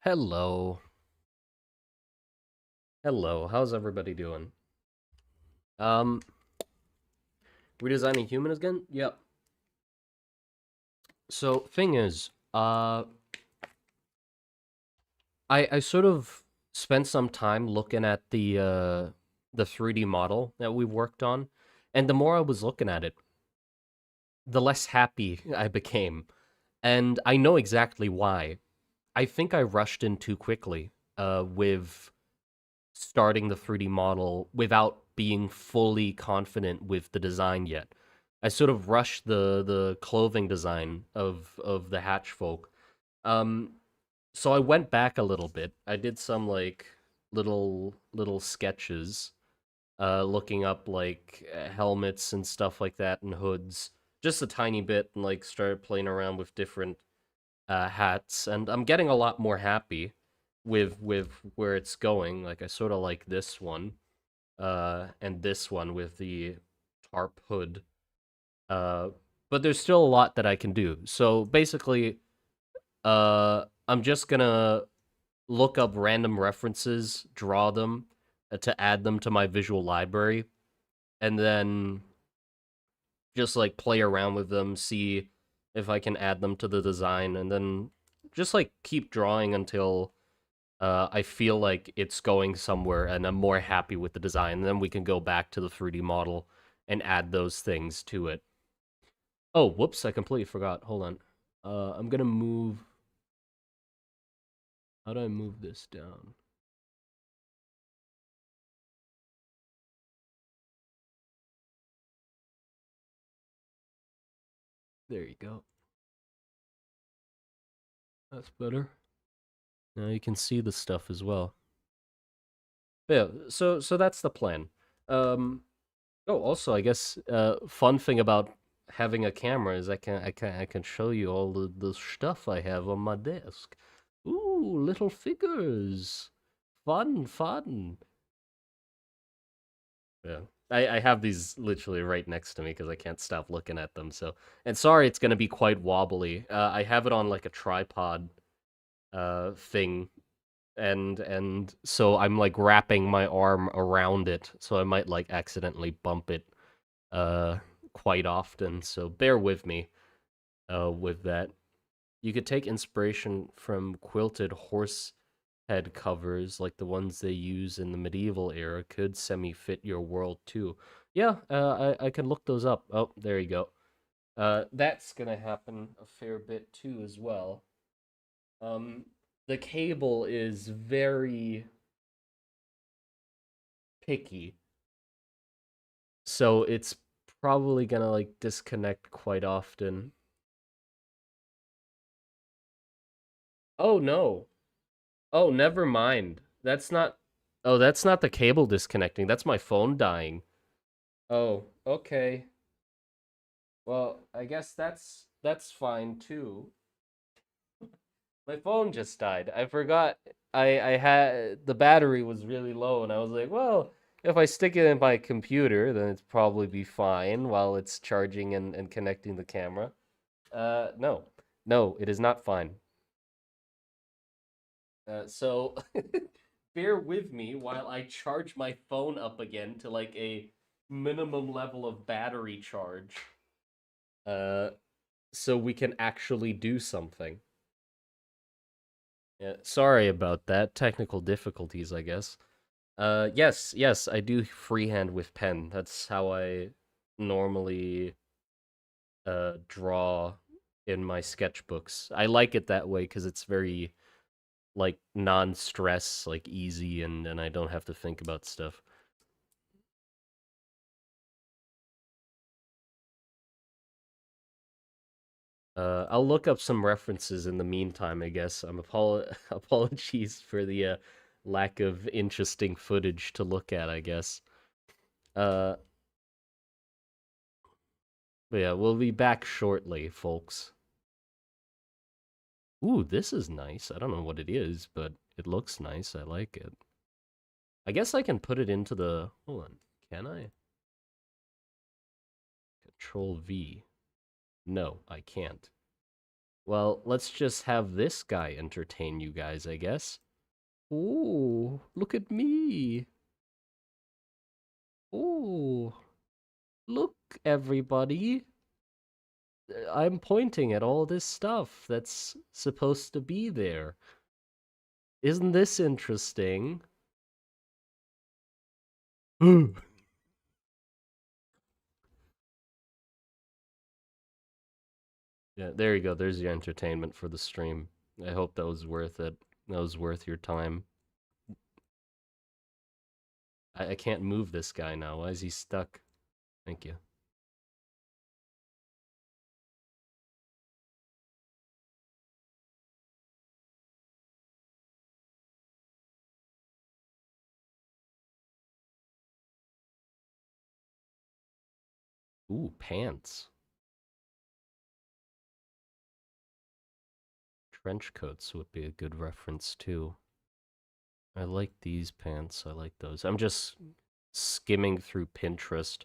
Hello. Hello. How's everybody doing? Um, redesigning human again? Yep. So, thing is, I sort of spent some time looking at the 3D model that we worked on, and the more I was looking at it, the less happy I became. And I know exactly why. I think I rushed in too quickly with starting the 3D model without being fully confident with the design yet. I sort of rushed the clothing design of the Hatchfolk. Um, so I went back a little bit. I did some like little sketches, looking up like helmets and stuff like that and hoods, just a tiny bit, and like started playing around with different hats, and I'm getting a lot more happy with where it's going. Like I sort of like this one, and this one with the tarp hood. Uh, but there's still a lot that I can do. So basically, I'm just gonna look up random references, draw them, to add them to my visual library, and then just like play around with them, see if I can add them to the design, and then just like keep drawing until I feel like it's going somewhere and I'm more happy with the design. And then we can go back to the 3D model and add those things to it. Oh, whoops, I completely forgot. Hold on. I'm gonna move. How do I move this down? There you go. That's better. Now you can see the stuff as well. But yeah, so that's the plan. Um, oh, also, I guess fun thing about having a camera is I can show you all the stuff I have on my desk. Ooh, little figures. Fun, fun. Yeah. I have these literally right next to me because I can't stop looking at them. So, and sorry, it's gonna be quite wobbly. I have it on like a tripod thing, and so I'm like wrapping my arm around it, so I might like accidentally bump it uh quite often. So bear with me with that. You could take inspiration from quilted horse head covers like the ones they use in the medieval era could semi-fit your world too. Yeah, I can look those up. Oh, there you go. That's gonna happen a fair bit too as well. Um, the cable is very picky, so it's probably gonna like disconnect quite often. Oh no. Oh, never mind. That's not. Oh, that's not the cable disconnecting. That's my phone dying. Oh, okay. Well, I guess that's fine too. My phone just died. I forgot I had the battery was really low and I was like, well, if I stick it in my computer, then it's probably be fine while it's charging and connecting the camera. No. No, it is not fine. So bear with me while I charge my phone up again to like a minimum level of battery charge. Uh so we can actually do something. Yeah, sorry about that. Technical difficulties, I guess. Yes, I do freehand with pen. That's how I normally draw in my sketchbooks. I like it that way because it's very like non-stress, like easy, and I don't have to think about stuff. I'll look up some references in the meantime, I guess. Apologies for the lack of interesting footage to look at, I guess. Uh, but yeah, we'll be back shortly, folks. Ooh, this is nice. I don't know what it is, but it looks nice. I like it. I guess I can put it into the... Hold on. Can I? Control V. No, I can't. Well, let's just have this guy entertain you guys, I guess. Ooh, look at me. Ooh, look, everybody. I'm pointing at all this stuff that's supposed to be there. Isn't this interesting? Yeah, there you go. There's your entertainment for the stream. I hope that was worth it. That was worth your time. I can't move this guy now. Why is he stuck? Thank you. Ooh, pants. Trench coats would be a good reference too. I like these pants. I like those. I'm just skimming through Pinterest.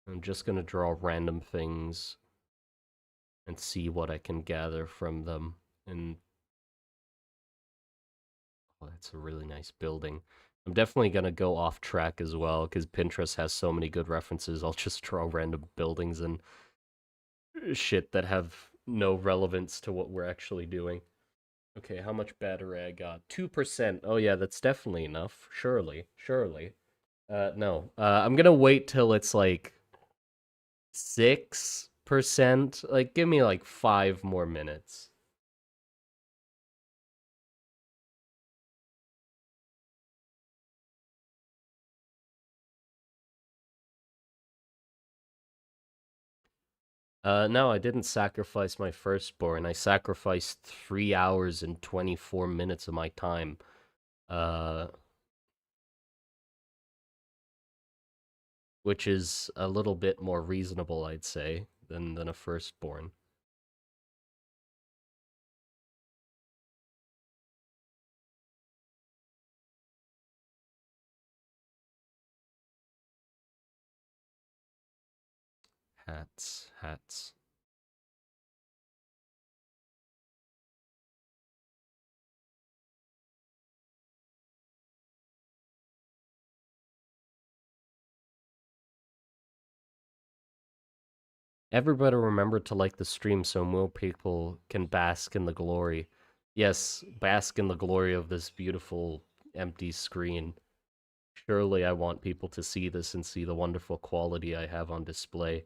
I'm just gonna draw random things and see what I can gather from them. And oh, that's a really nice building. I'm definitely gonna go off track as well because Pinterest has so many good references. I'll just draw random buildings and shit that have no relevance to what we're actually doing. Okay, how much battery I got? 2%. Oh yeah, that's definitely enough. Surely, surely. No. I'm gonna wait till it's like 6%. Like, give me like 5 more minutes. No, I didn't sacrifice my firstborn. I sacrificed 3 hours and 24 minutes of my time. Uh, which is a little bit more reasonable, I'd say, than a firstborn. Hats, hats. Everybody remember to like the stream so more people can bask in the glory. Yes, bask in the glory of this beautiful empty screen. Surely I want people to see this and see the wonderful quality I have on display.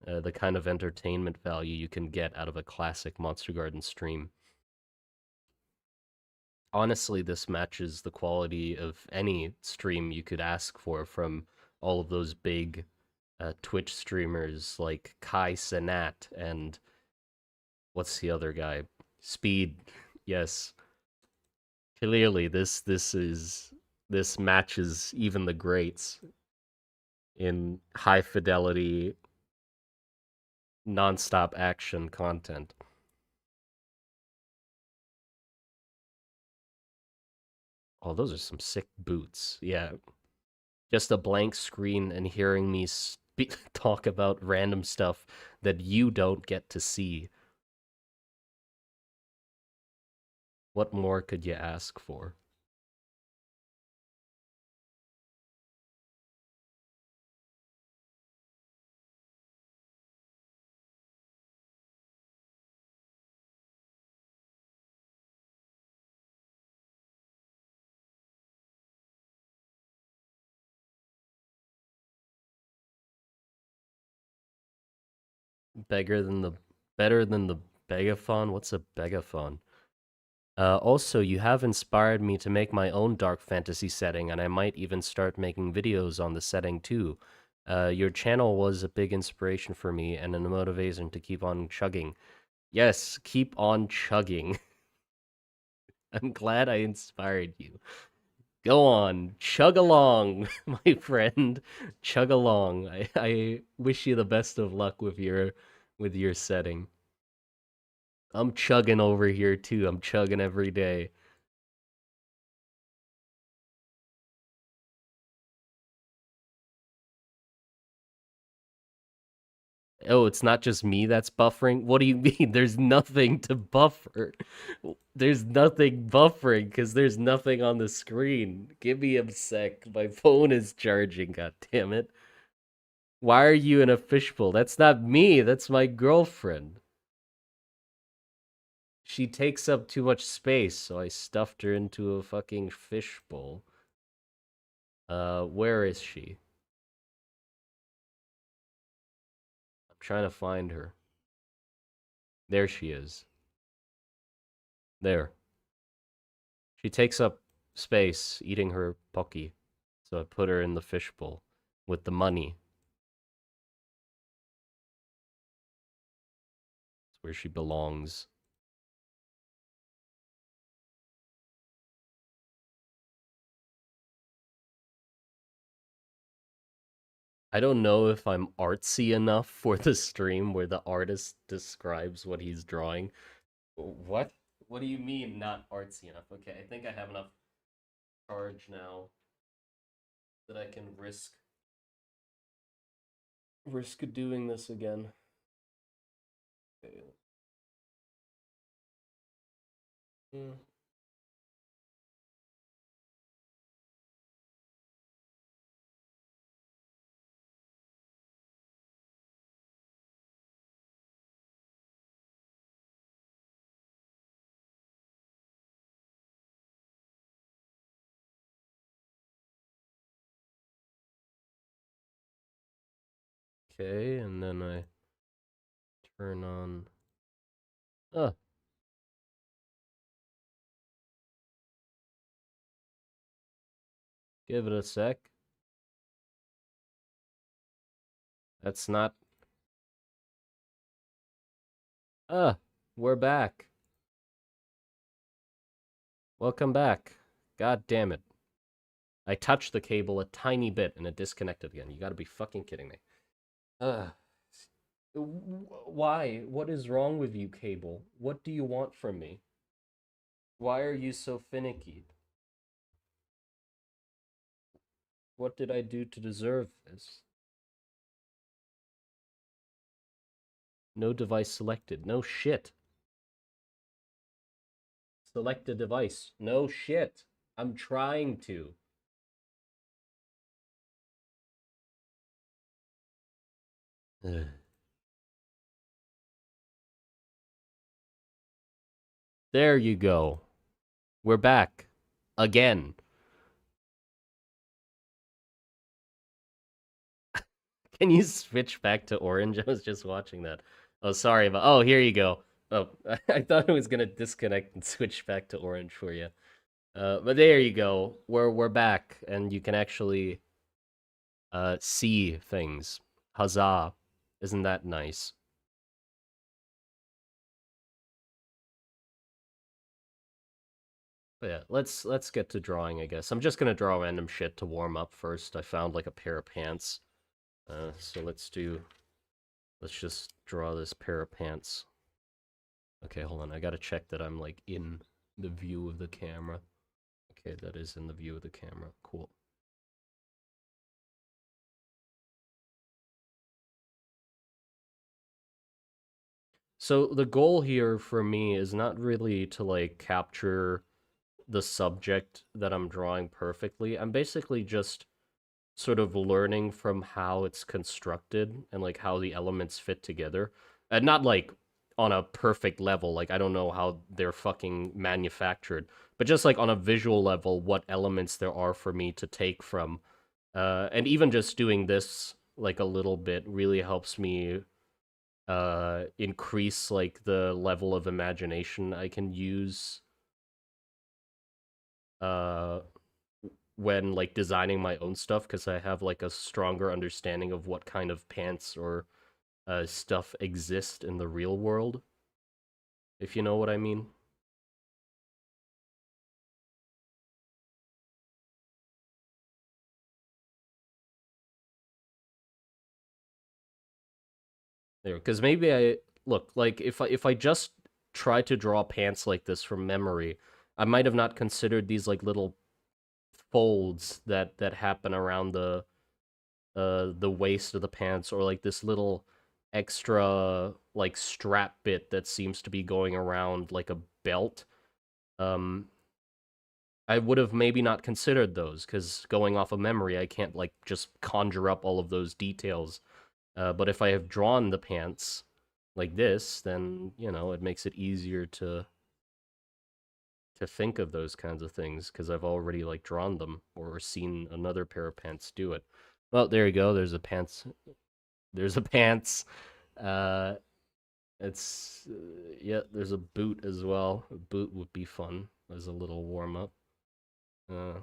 The kind of entertainment value you can get out of a classic Monster Garden stream. Honestly, this matches the quality of any stream you could ask for from all of those big Twitch streamers like Kai Cenat and what's the other guy? Speed. Yes. Clearly this matches even the greats in high fidelity non-stop action content. Oh, those are some sick boots. Yeah, just a blank screen and hearing me talk about random stuff that you don't get to see. What more could you ask for? Bigger than the better than the begaphon? What's a begaphon? Also, you have inspired me to make my own dark fantasy setting, and I might even start making videos on the setting too. Your channel was a big inspiration for me and a motivation to keep on chugging. Yes, keep on chugging. I'm glad I inspired you. Go on, chug along, my friend. Chug along. I wish you the best of luck with your setting. I'm chugging over here too. I'm chugging every day. Oh, it's not just me that's buffering? What do you mean? There's nothing to buffer. There's nothing buffering because there's nothing on the screen. Give me a sec. My phone is charging, god damn it. Why are you in a fishbowl? That's not me, that's my girlfriend. She takes up too much space, so I stuffed her into a fucking fishbowl. Where is she? I'm trying to find her. There she is. There. She takes up space eating her pocky. So I put her in the fishbowl with the money. It's where she belongs. I don't know if I'm artsy enough for the stream where the artist describes what he's drawing. What? What do you mean not artsy enough? Okay, I think I have enough charge now that I can risk doing this again. Okay. Hmm. Okay, and then I turn on. Oh, give it a sec. That's not. We're back. Welcome back. God damn it. I touched the cable a tiny bit and it disconnected again. You gotta be fucking kidding me. Ugh. Why? What is wrong with you, cable? What do you want from me? Why are you so finicky? What did I do to deserve this? No device selected. No shit. Select a device. No shit. I'm trying to. Ugh. There you go. We're back. Again. Can you switch back to orange? I was just watching that. Oh, sorry about. Oh, here you go. Oh, I thought it was gonna disconnect and switch back to orange for you. But there you go. We're back, and you can actually see things. Huzzah! Isn't that nice? But yeah, let's get to drawing. I guess I'm just gonna draw random shit to warm up first. I found like a pair of pants. So let's just draw this pair of pants. Okay, hold on. I gotta check that I'm like in the view of the camera. Okay, that is in the view of the camera. Cool. So the goal here for me is not really to like capture the subject that I'm drawing perfectly. I'm basically just sort of learning from how it's constructed and like how the elements fit together. And not like on a perfect level, like I don't know how they're fucking manufactured, but just like on a visual level, what elements there are for me to take from. And even just doing this like a little bit really helps me increase like the level of imagination I can use uh when like designing my own stuff because I have like a stronger understanding of what kind of pants or stuff exist in the real world, if you know what I mean. There, because maybe I look like if I just try to draw pants like this from memory, I might have not considered these like little folds that happen around the waist of the pants or like this little extra like strap bit that seems to be going around like a belt. Um, I would have maybe not considered those because going off of memory, I can't like just conjure up all of those details. But if I have drawn the pants like this, then it makes it easier to think of those kinds of things because I've already like drawn them or seen another pair of pants do it. Well, there you go. There's a pants. There's a pants. Uh, it's yeah. There's a boot as well. A boot would be fun as a little warm up. Uh,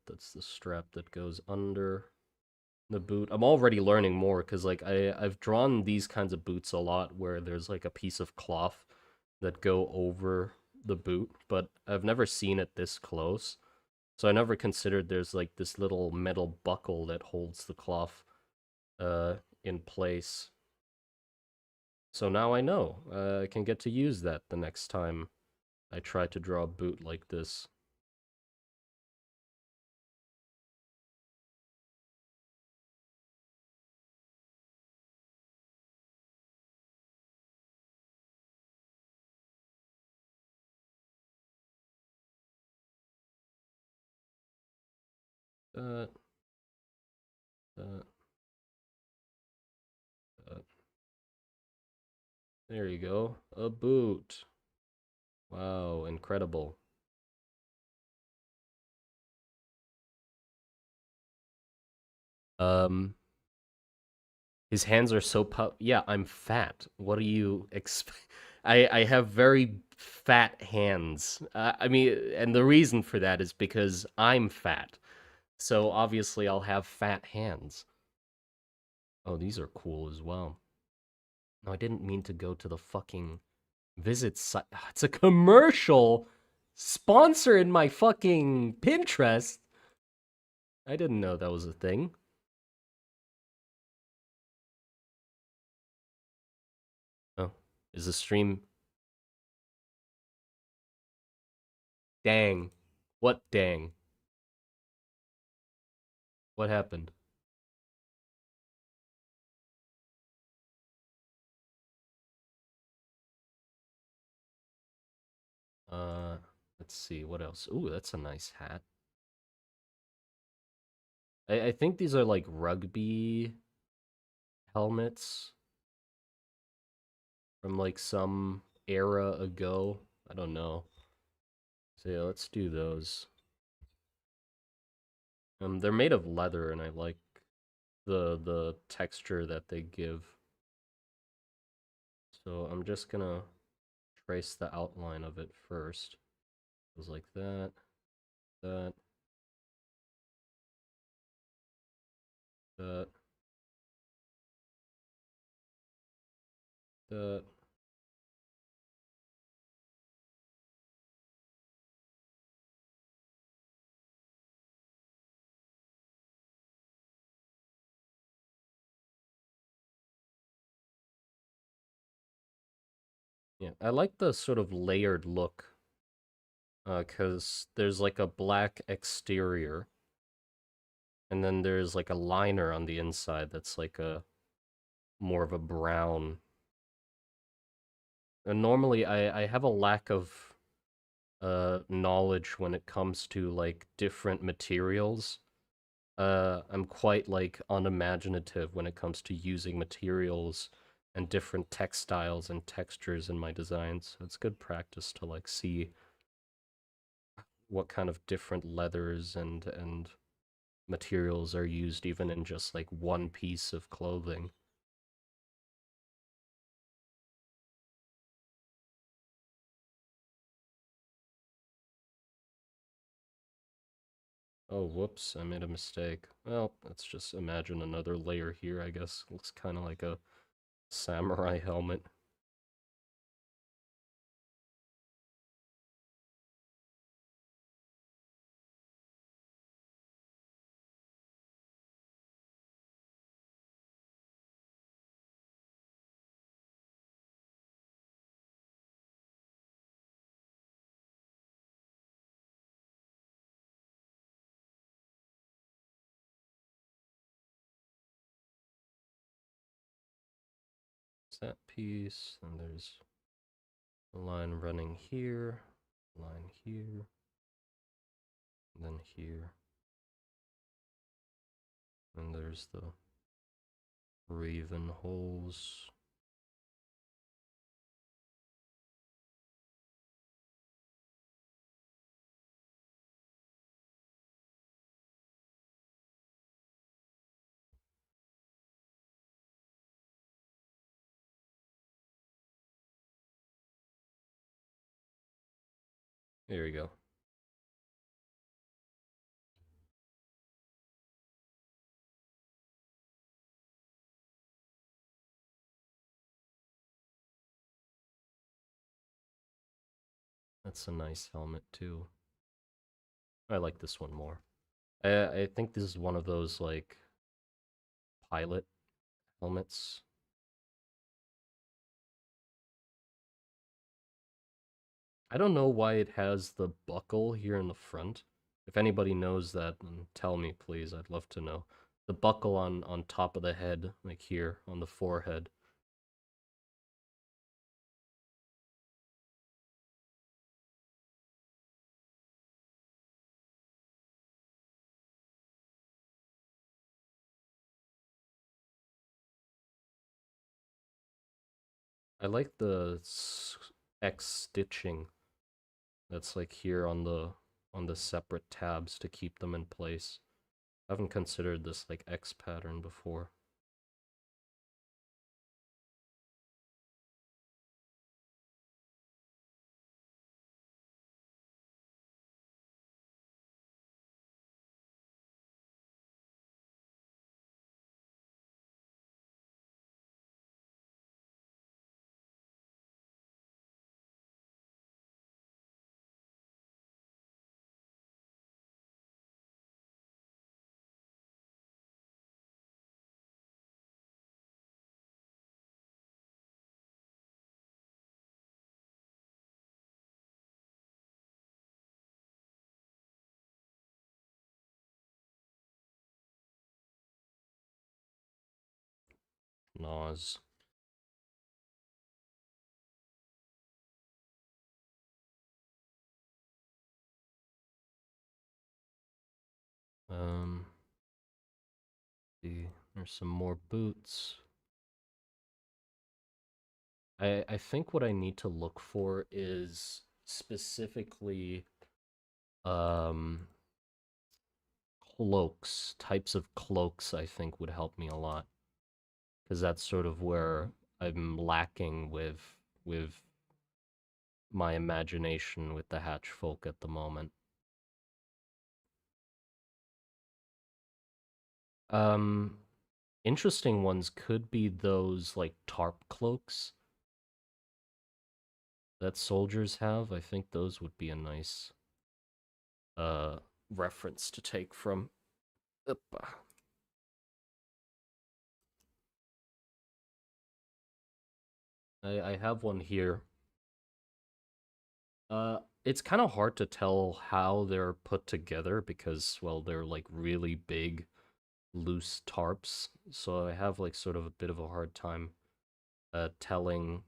that's the strap that goes under the boot. I'm already learning more because like I've drawn these kinds of boots a lot where there's like a piece of cloth that go over the boot, but I've never seen it this close. So I never considered there's like this little metal buckle that holds the cloth uh in place. So now I know. I can get to use that the next time I try to draw a boot like this. Uh, uh, uh, there you go. A boot. Wow, incredible. Um, his hands are so Yeah, I'm fat. What do you expect? I have very fat hands. I mean, and the reason for that is because I'm fat. So obviously I'll have fat hands. Oh, these are cool as well. No, I didn't mean to go to the fucking visit site. It's a commercial sponsor in my fucking Pinterest. I didn't know that was a thing. Oh, is the stream? Dang. What dang? What happened? Uh, let's see what else. Ooh, that's a nice hat. I think these are like rugby helmets from like some era ago. I don't know. So yeah, let's do those. They're made of leather, and I like the texture that they give. So I'm just gonna trace the outline of it first. Goes like that, that, that, that. Yeah, I like the sort of layered look, because there's like a black exterior, and then there's like a liner on the inside that's like a more of a brown. And normally I have a lack of knowledge when it comes to like different materials. I'm quite like unimaginative when it comes to using materials and different textiles and textures in my designs. So it's good practice to like see what kind of different leathers and materials are used even in just like one piece of clothing. Oh, whoops, I made a mistake. Well, let's just imagine another layer here, I guess. Looks kind of like a samurai helmet. that piece, and there's a line running here, line here, and then here. And there's the raven holes. There we go. That's a nice helmet too. I like this one more. I think this is one of those like pilot helmets. I don't know why it has the buckle here in the front. If anybody knows that, then tell me, please. I'd love to know. The buckle on top of the head, like here on the forehead. I like the X stitching that's like here on the separate tabs to keep them in place. I haven't considered this like X pattern before. Nas. Um, see, there's some more boots. I think what I need to look for is specifically um cloaks. Types of cloaks I think would help me a lot because that's sort of where I'm lacking with my imagination with the Hatchfolk at the moment. Um Interesting ones could be those like tarp cloaks that soldiers have. I think those would be a nice uh reference to take from. Opa. I have one here. It's kind of hard to tell how they're put together because, well, they're like really big, loose tarps. So I have like sort of a bit of a hard time telling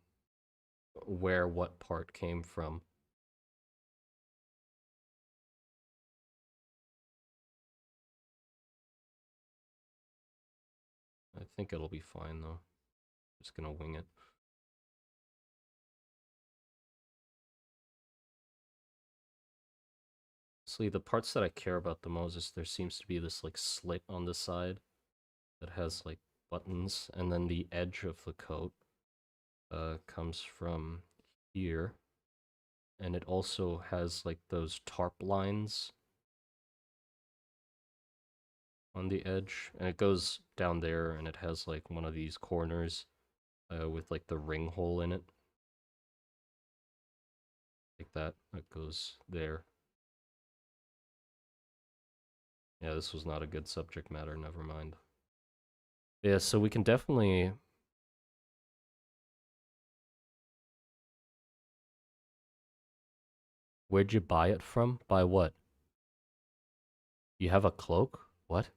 where what part came from. I think it'll be fine though. Just gonna wing it. See, the parts that I care about the most is there seems to be this like slit on the side that has like buttons, and then the edge of the coat comes from here, and it also has like those tarp lines on the edge, and it goes down there, and it has like one of these corners with like the ring hole in it, like that. That goes there. Yeah, this was not a good subject matter. Never mind. Yeah, so we can definitely. Where'd you buy it from? Buy what? You have a cloak? What?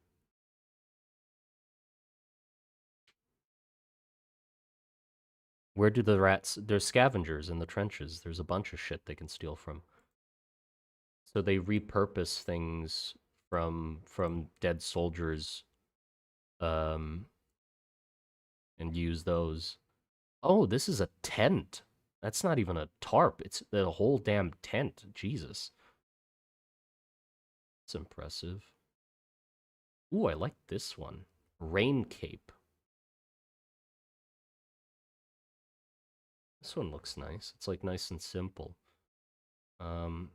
Where do the rats... They're scavengers in the trenches. There's a bunch of shit they can steal from. So they repurpose things from dead soldiers, um, and use those. Oh, this is a tent. That's not even a tarp. It's the whole damn tent. Jesus. It's impressive. Ooh, I like this one. Rain cape. This one looks nice. It's like nice and simple. Um,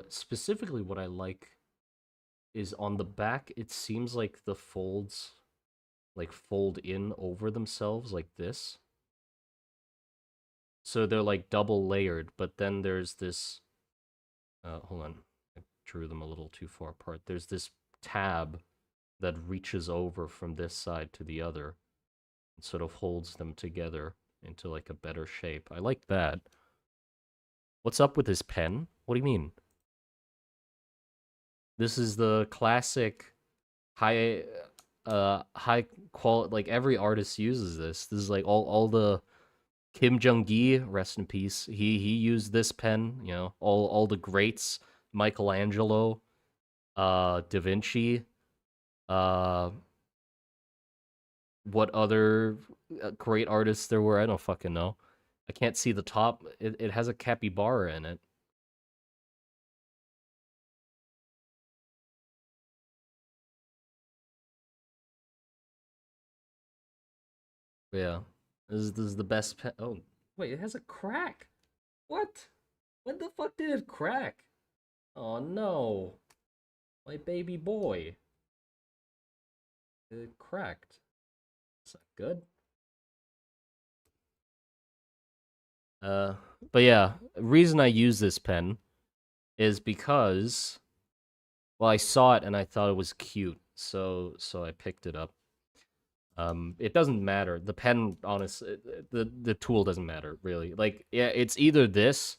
Specifically what I like is on the back, it seems like the folds like fold in over themselves like this. So they're like double layered, but then there's this hold on. I drew them a little too far apart. There's this tab that reaches over from this side to the other and sort of holds them together into like a better shape. I like that. What's up with this pen? What do you mean? This is the classic high high quality, like every artist uses this. This is like all the Kim Jong-gi, rest in peace. He used this pen, you know, all the greats, Michelangelo, Da Vinci, uh what other great artists there were, I don't fucking know. I can't see the top. It has a capybara in it. Yeah. This is the best pen. Oh, wait, it has a crack. What? When the fuck did it crack? Oh no. My baby boy. It cracked. Is that good? Uh, but yeah, reason I use this pen is because, well, I saw it and I thought it was cute, so I picked it up. It doesn't matter. The pen, honestly, the tool doesn't matter really. Like, yeah, it's either this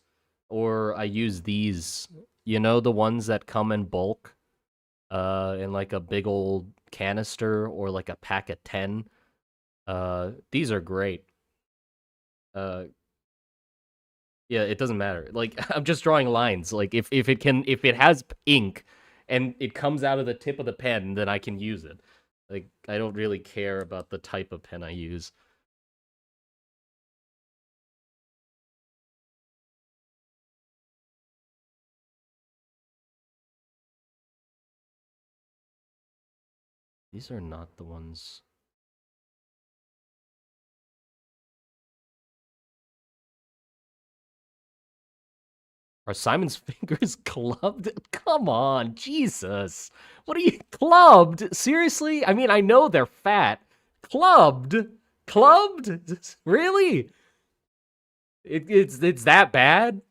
or I use these. You know, the ones that come in bulk, in like a big old canister or like a pack of 10. These are great. Uh, yeah, it doesn't matter. Like, I'm just drawing lines. Like, if it has ink and it comes out of the tip of the pen, then I can use it. Like, I don't really care about the type of pen I use. These are not the ones. Are Simon's fingers clubbed? Come on, Jesus. What are you clubbed? Seriously? I mean, I know they're fat. Clubbed? Clubbed? Really? It's that bad?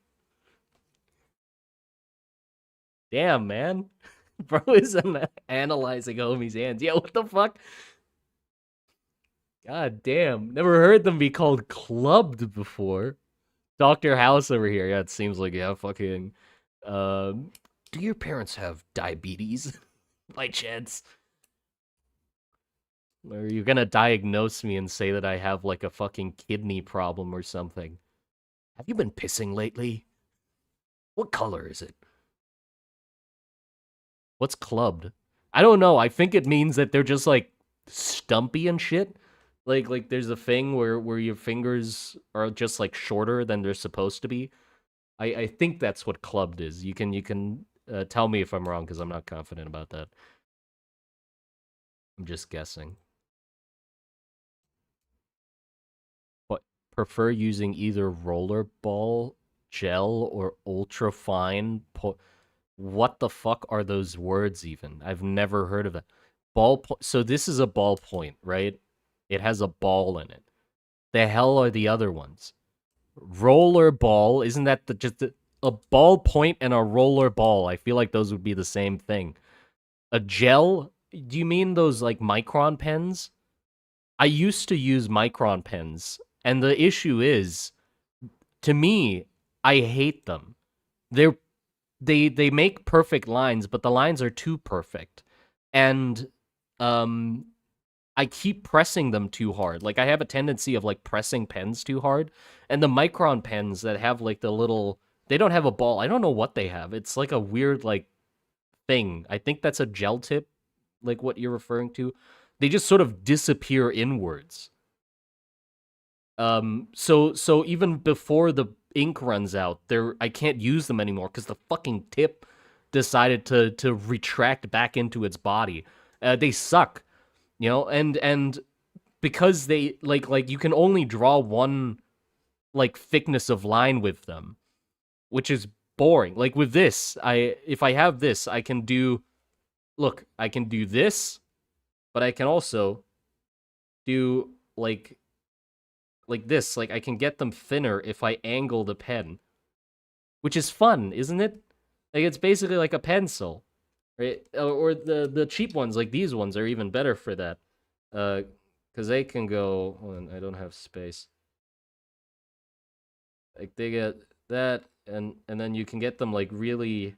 Damn, man. Bro is analyzing homie's hands. Yeah, what the fuck? God damn. Never heard them be called clubbed before. Dr. House over here. Yeah, it seems like, yeah, fucking. Um, do your parents have diabetes by chance? Or are you gonna diagnose me and say that I have like a fucking kidney problem or something? Have you been pissing lately? What color is it? What's clubbed? I don't know. I think it means that they're just like stumpy and shit. Like there's a thing where your fingers are just like shorter than they're supposed to be. I think that's what clubbed is. You can tell me if I'm wrong because I'm not confident about that. I'm just guessing. But prefer using either rollerball gel or ultra fine. What the fuck are those words even? I've never heard of that. So this is a ballpoint, right? It has a ball in it. The hell are the other ones? Roller ball, isn't that a ballpoint and a roller ball? I feel like those would be the same thing. A gel? Do you mean those like micron pens? I used to use micron pens, and the issue is, to me, I hate them. They're they make perfect lines, but the lines are too perfect. And um I keep pressing them too hard. Like I have a tendency of like pressing pens too hard. And the micron pens that have like the little they don't have a ball. I don't know what they have. It's like a weird like thing. I think that's a gel tip, like what you're referring to. They just sort of disappear inwards. So even before the ink runs out, there I can't use them anymore because the fucking tip decided to retract back into its body. They suck, you know, and because they like you can only draw one like thickness of line with them, which is boring. Like with this, I if I have this, I can do look, I can do this, but I can also do like this. Like I can get them thinner if I angle the pen, which is fun, isn't it? Like it's basically like a pencil, right? Or the cheap ones like these ones are even better for that. Because they can go. Hold on, I don't have space. Like they get that, and then you can get them like really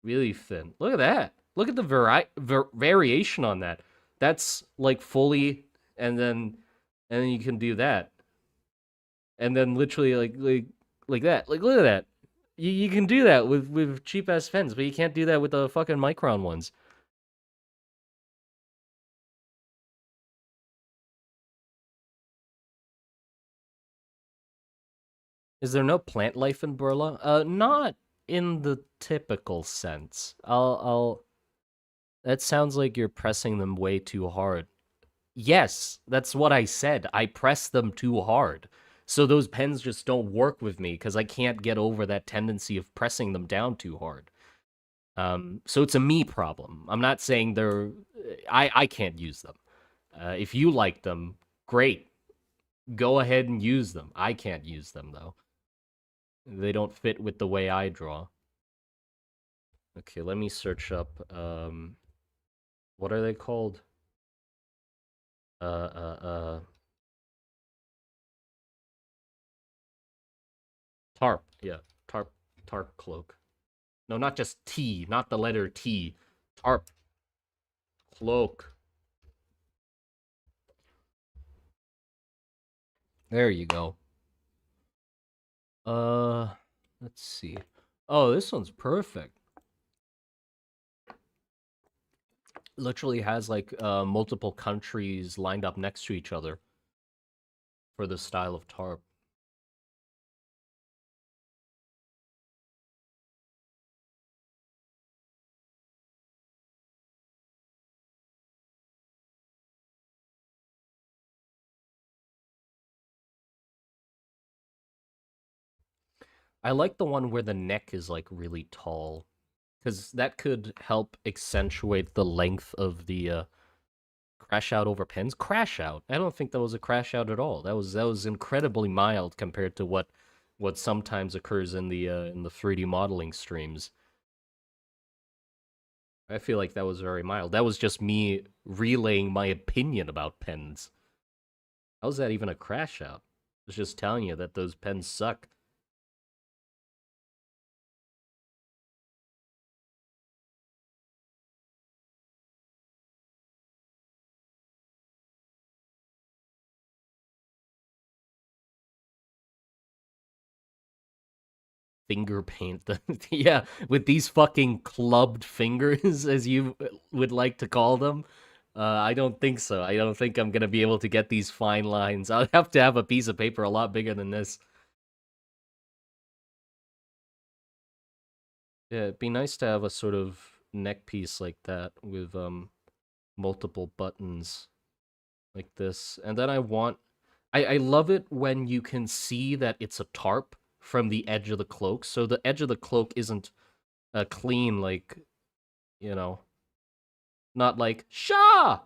thin. Look at that. Look at the variation on that. That's like fully, and then you can do that, and then literally like that. Like look at that. You can do that with cheap ass pens, but you can't do that with the fucking micron ones. Is there no plant life in Burla? Not in the typical sense. I'll. That sounds like you're pressing them way too hard. Yes, that's what I said. I press them too hard. So those pens just don't work with me because I can't get over that tendency of pressing them down too hard. So it's a me problem. I'm not saying they're. I can't use them. If you like them, great. Go ahead and use them. I can't use them though. They don't fit with the way I draw. Okay, let me search up. What are they called? Uh, uh, uh. Tarp. Yeah, tarp. Tarp cloak. No, not just T, not the letter T. Tarp cloak. There you go. Uh, let's see. Oh, this one's perfect. Literally has like multiple countries lined up next to each other for the style of tarp. I like the one where the neck is like really tall because that could help accentuate the length of the crash out over pens. Crash out. I don't think that was a crash out at all. That was incredibly mild compared to what sometimes occurs in the 3D modeling streams. I feel like that was very mild. That was just me relaying my opinion about pens. How's that even a crash out? I was just telling you that those pens suck. Finger paint. Yeah, with these fucking clubbed fingers, as you would like to call them. I don't think so. I don't think I'm gonna be able to get these fine lines. I'll have to have a piece of paper a lot bigger than this. Yeah, it'd be nice to have a sort of neck piece like that with multiple buttons like this. And then I love it when you can see that it's a tarp from the edge of the cloak. So the edge of the cloak isn't clean like, you know, not like Shaw,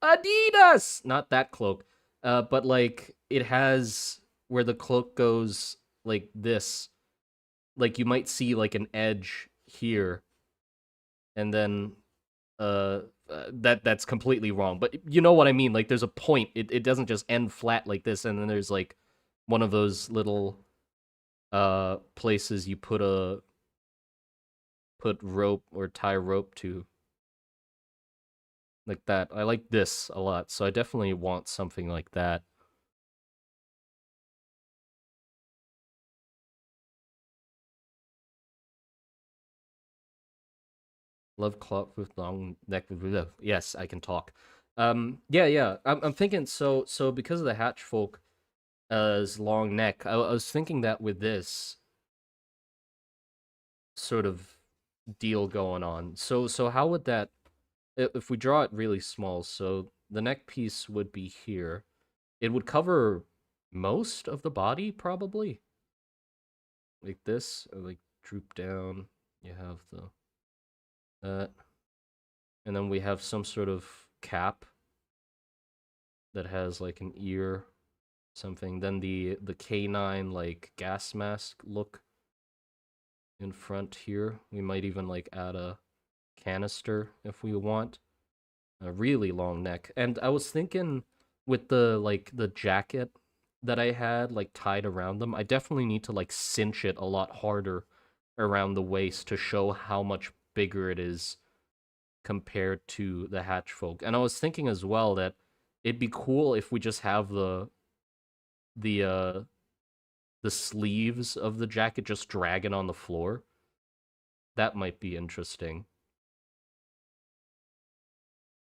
Adidas, not that cloak. But like it has where the cloak goes like this. Like you might see like an edge here and then that's completely wrong. But you know what I mean? Like, there's a point. It doesn't just end flat like this, and then there's like one of those little places you put rope or tie rope to, like that. I like this a lot, so I definitely want something like that. Love cloth with long neck. Yes, I can talk. Yeah, yeah. I'm thinking so because of the hatchfolk long neck. I was thinking that with this sort of deal going on. So how would that if we draw it really small? So the neck piece would be here. It would cover most of the body probably. Like this, or like droop down. You have the that, and then we have some sort of cap that has like an ear, something. Then the canine like gas mask look in front here. We might even like add a canister if we want. A really long neck. And I was thinking with the like the jacket that I had like tied around them, I definitely need to like cinch it a lot harder around the waist to show how much bigger it is compared to the hatchfolk. And I was thinking as well that it'd be cool if we just have the uh the sleeves of the jacket just dragging on the floor. That might be interesting.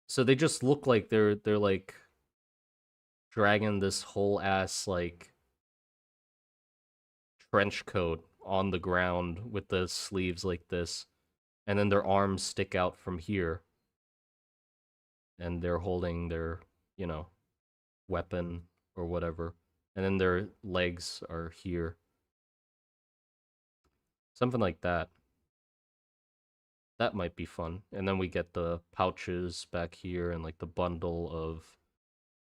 So they just look like they're like dragging this whole ass like trench coat on the ground with the sleeves like this, and then their arms stick out from here, and they're holding their, you know, weapon or whatever, and then their legs are here, something like that. That might be fun. And then we get the pouches back here and like the bundle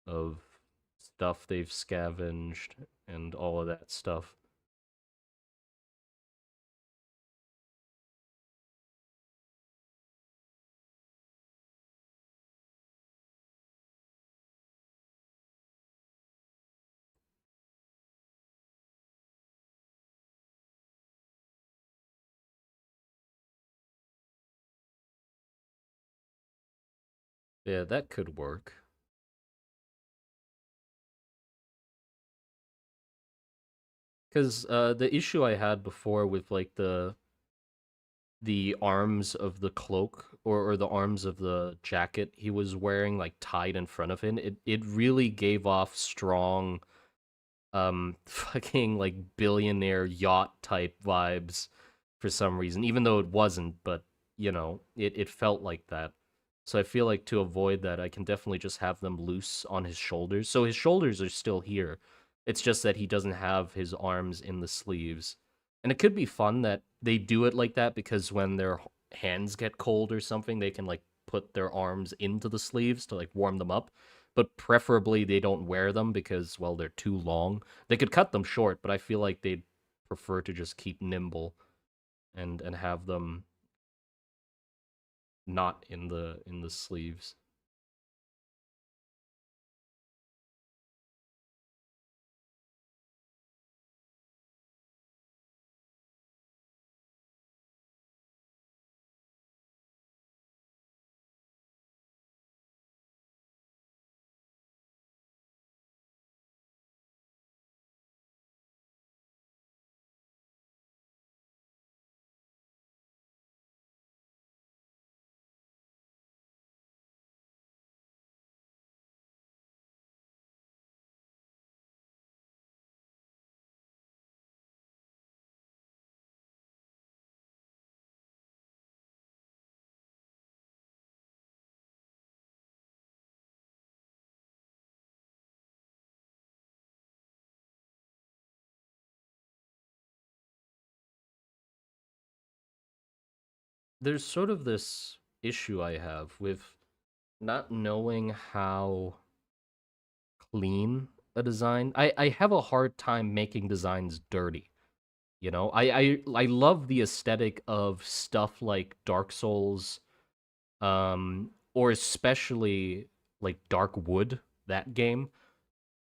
of stuff they've scavenged and all of that stuff. Yeah, that could work. Because the issue I had before with like the arms of the cloak or the arms of the jacket he was wearing like tied in front of him, it really gave off strong fucking like billionaire yacht type vibes for some reason, even though it wasn't, but you know, it felt like that. So I feel like to avoid that, I can definitely just have them loose on his shoulders. So his shoulders are still here. It's just that he doesn't have his arms in the sleeves. And it could be fun that they do it like that because when their hands get cold or something, they can like put their arms into the sleeves to like warm them up, but preferably they don't wear them because, well, they're too long. They could cut them short, but I feel like they'd prefer to just keep nimble and have them not in the sleeves. There's sort of this issue I have with not knowing how clean a design. I have a hard time making designs dirty. You know, I love the aesthetic of stuff like Dark Souls, or especially like Dark Wood, that game,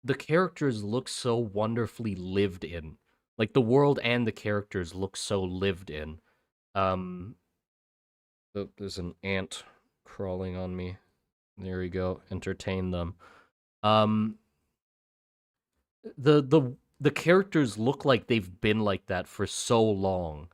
the characters look so wonderfully lived in. Like the world and the characters look so lived in. Um, oh, there's an ant crawling on me. There we go. Entertain them. Um, the characters look like they've been like that for so long.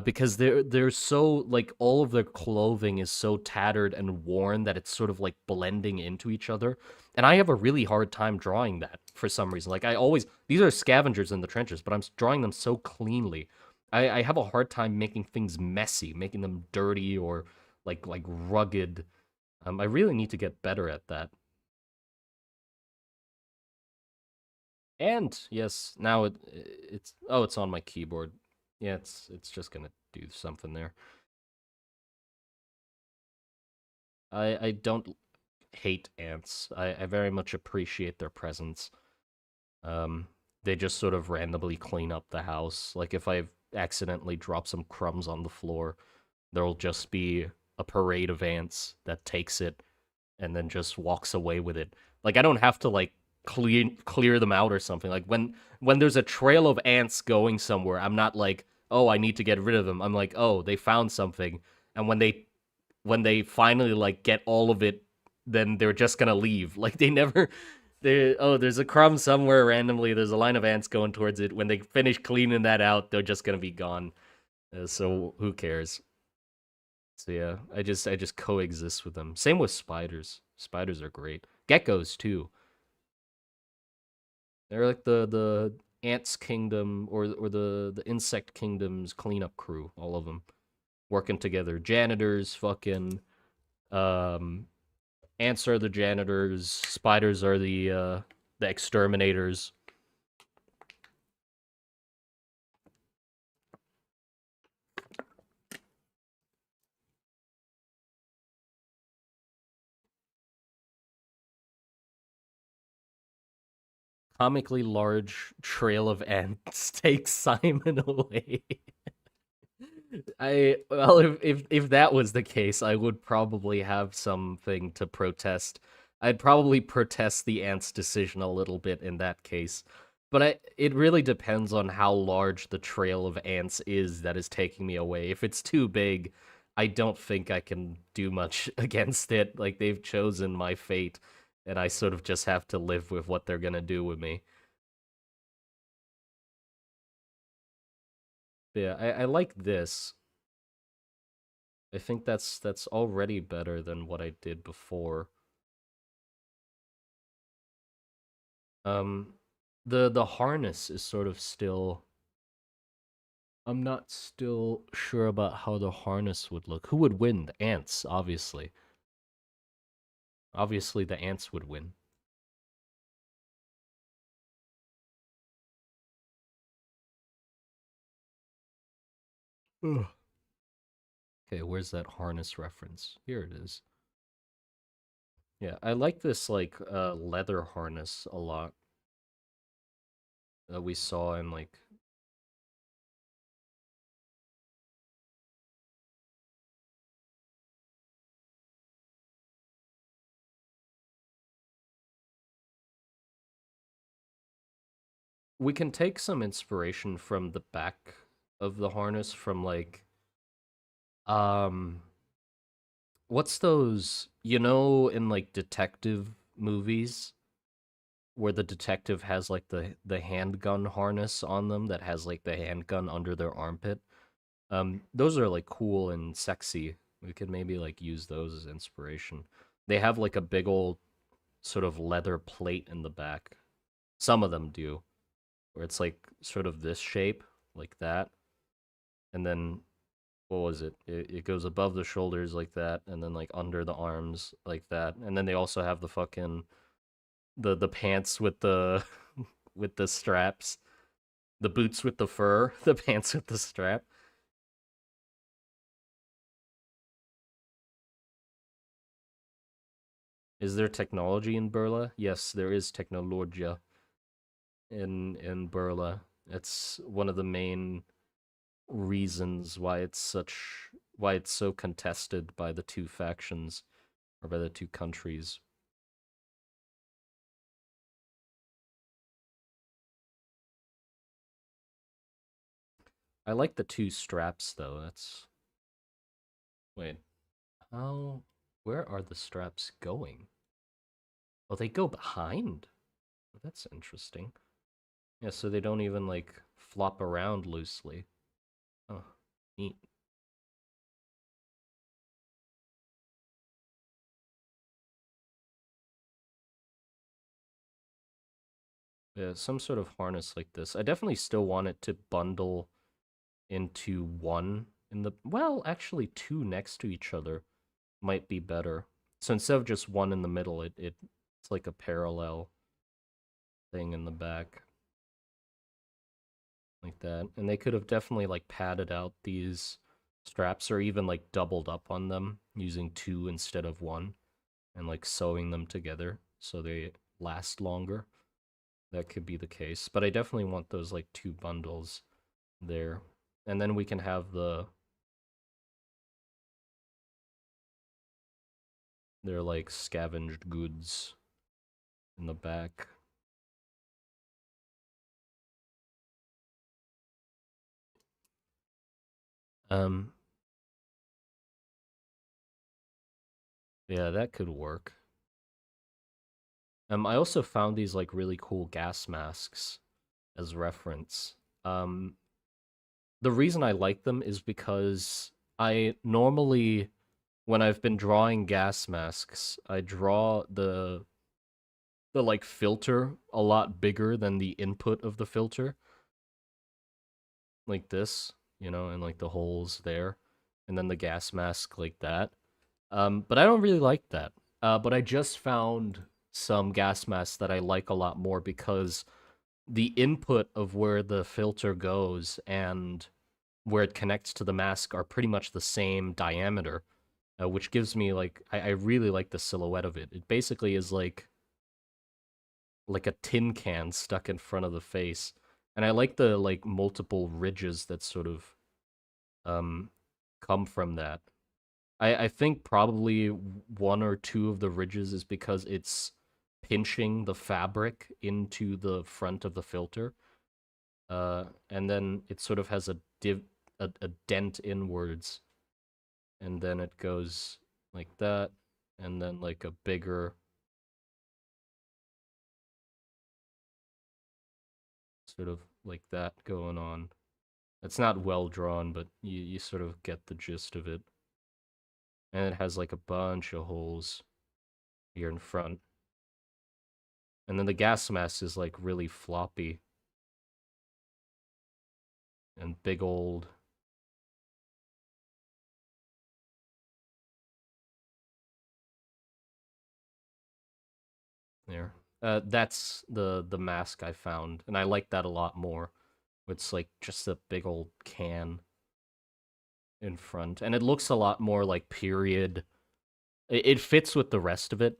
Because they're so like all of their clothing is so tattered and worn that it's sort of like blending into each other. And I have a really hard time drawing that for some reason. Like I always these are scavengers in the trenches, but I'm drawing them so cleanly. I have a hard time making things messy, making them dirty or like rugged. I really need to get better at that. And yes, now it's oh, it's on my keyboard. Yeah, it's just gonna do something there. I don't hate ants. I very much appreciate their presence. Um, they just sort of randomly clean up the house. Like if I accidentally drop some crumbs on the floor, there'll just be a parade of ants that takes it and then just walks away with it. Like I don't have to like clear them out or something. Like when there's a trail of ants going somewhere, I'm not like, "Oh, I need to get rid of them." I'm like, "Oh, they found something." And when they finally like get all of it, then they're just going to leave. Like they never they oh, there's a crumb somewhere randomly. There's a line of ants going towards it. When they finish cleaning that out, they're just going to be gone. So who cares? So yeah, I just coexist with them. Same with spiders. Spiders are great. Geckos too. They're like the ants kingdom or the insect kingdom's cleanup crew. All of them working together. Janitors, fucking um, ants are the janitors. Spiders are the exterminators. Comically large trail of ants takes Simon away. I well, if that was the case, I would probably have something to protest. I'd probably protest the ants' decision a little bit in that case. But it really depends on how large the trail of ants is that is taking me away. If it's too big, I don't think I can do much against it. Like they've chosen my fate, and I sort of just have to live with what they're gonna do with me. But yeah, I like this. I think that's already better than what I did before. Um, the harness is sort of still. I'm not still sure about how the harness would look. Who would win? The ants, obviously. Obviously, the ants would win. Ugh. Okay, where's that harness reference? Here it is. Yeah, I like this like leather harness a lot that we saw in like we can take some inspiration from the back of the harness from like um what's those, in like detective movies where the detective has like the handgun harness on them that has like the handgun under their armpit. Those are like cool and sexy. We could maybe like use those as inspiration. They have like a big old sort of leather plate in the back. Some of them do, where it's like sort of this shape, like that, and then what was it? It goes above the shoulders like that, and then like under the arms like that, and then they also have the fucking the pants with the with the straps, the boots with the fur, the pants with the strap. Is there technology in Burla? Yes, there is technologia in Burla. It's one of the main reasons why it's such why it's so contested by the two factions or by the two countries. I like the two straps though. That's wait. How where are the straps going? Oh, they go behind. Oh, that's interesting. Yeah, so they don't even like flop around loosely. Oh, neat. Yeah, some sort of harness like this. I definitely still want it to bundle into one in the well, actually two next to each other might be better. So instead of just one in the middle, it's like a parallel thing in the back like that. And they could have definitely like padded out these straps or even like doubled up on them using two instead of one and like sewing them together so they last longer. That could be the case. But I definitely want those like two bundles there. And then we can have their like scavenged goods in the back. Um yeah, that could work. I also found these like really cool gas masks as reference. The reason I like them is because I normally when I've been drawing gas masks, I draw the like filter a lot bigger than the input of the filter, like this, and like the holes there, and then the gas mask like that. But I don't really like that. But I just found some gas masks that I like a lot more because the input of where the filter goes and where it connects to the mask are pretty much the same diameter, which gives me like I really like the silhouette of it. It basically is like a tin can stuck in front of the face, and I like the like multiple ridges that sort of um come from that. I think probably one or two of the ridges is because it's pinching the fabric into the front of the filter. And then it sort of has a dent inwards, and then it goes like that, and then like a bigger sort of like that going on. It's not well drawn, but you sort of get the gist of it. And it has like a bunch of holes here in front. And then the gas mask is like really floppy and big old. There. That's the mask I found, and I like that a lot more. It's like just a big old can in front, and it looks a lot more like period. It fits with the rest of it.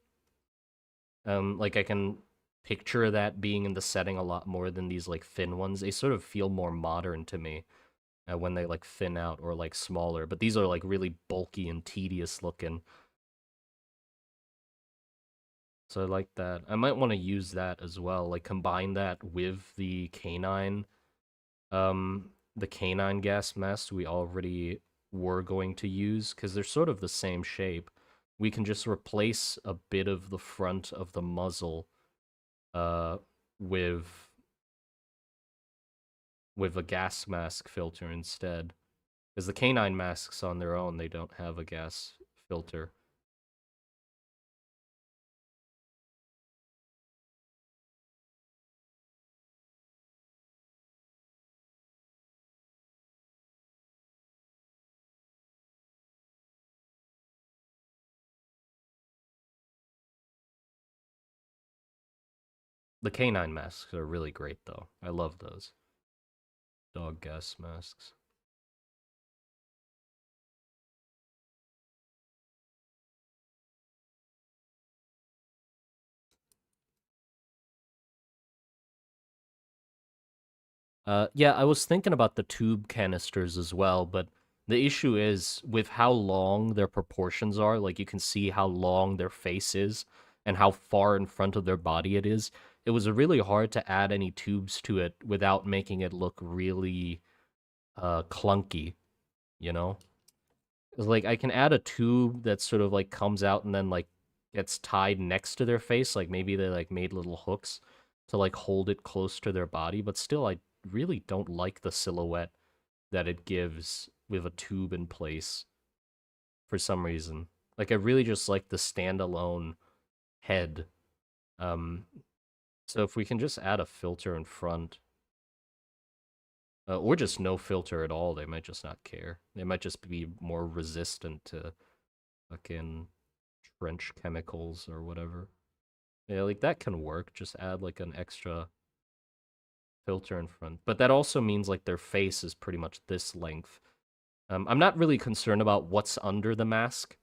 Like I can picture that being in the setting a lot more than these like thin ones. They sort of feel more modern to me when they like thin out or like smaller, but these are like really bulky and tedious looking. So I like that. I might want to use that as well, like combine that with the canine gas mask we already were going to use because they're sort of the same shape. We can just replace a bit of the front of the muzzle uh with a gas mask filter instead. Because the canine masks on their own, they don't have a gas filter. The canine masks are really great though. I love those dog gas masks. Yeah, I was thinking about the tube canisters as well, but The issue is with how long their proportions are, like you can see how long their face is and how far in front of their body it is. It was really hard to add any tubes to it without making it look really clunky, you know? 'Cause, like I can add a tube that sort of like comes out and then like gets tied next to their face, like maybe they like made little hooks to like hold it close to their body, but still I really don't like the silhouette that it gives with a tube in place for some reason. Like I really just like the standalone head. Um, so if we can just add a filter in front, or just no filter at all, they might just not care. They might just be more resistant to fucking trench chemicals or whatever. Yeah, like that can work. Just add like an extra filter in front. But that also means like their face is pretty much this length. I'm not really concerned about what's under the mask.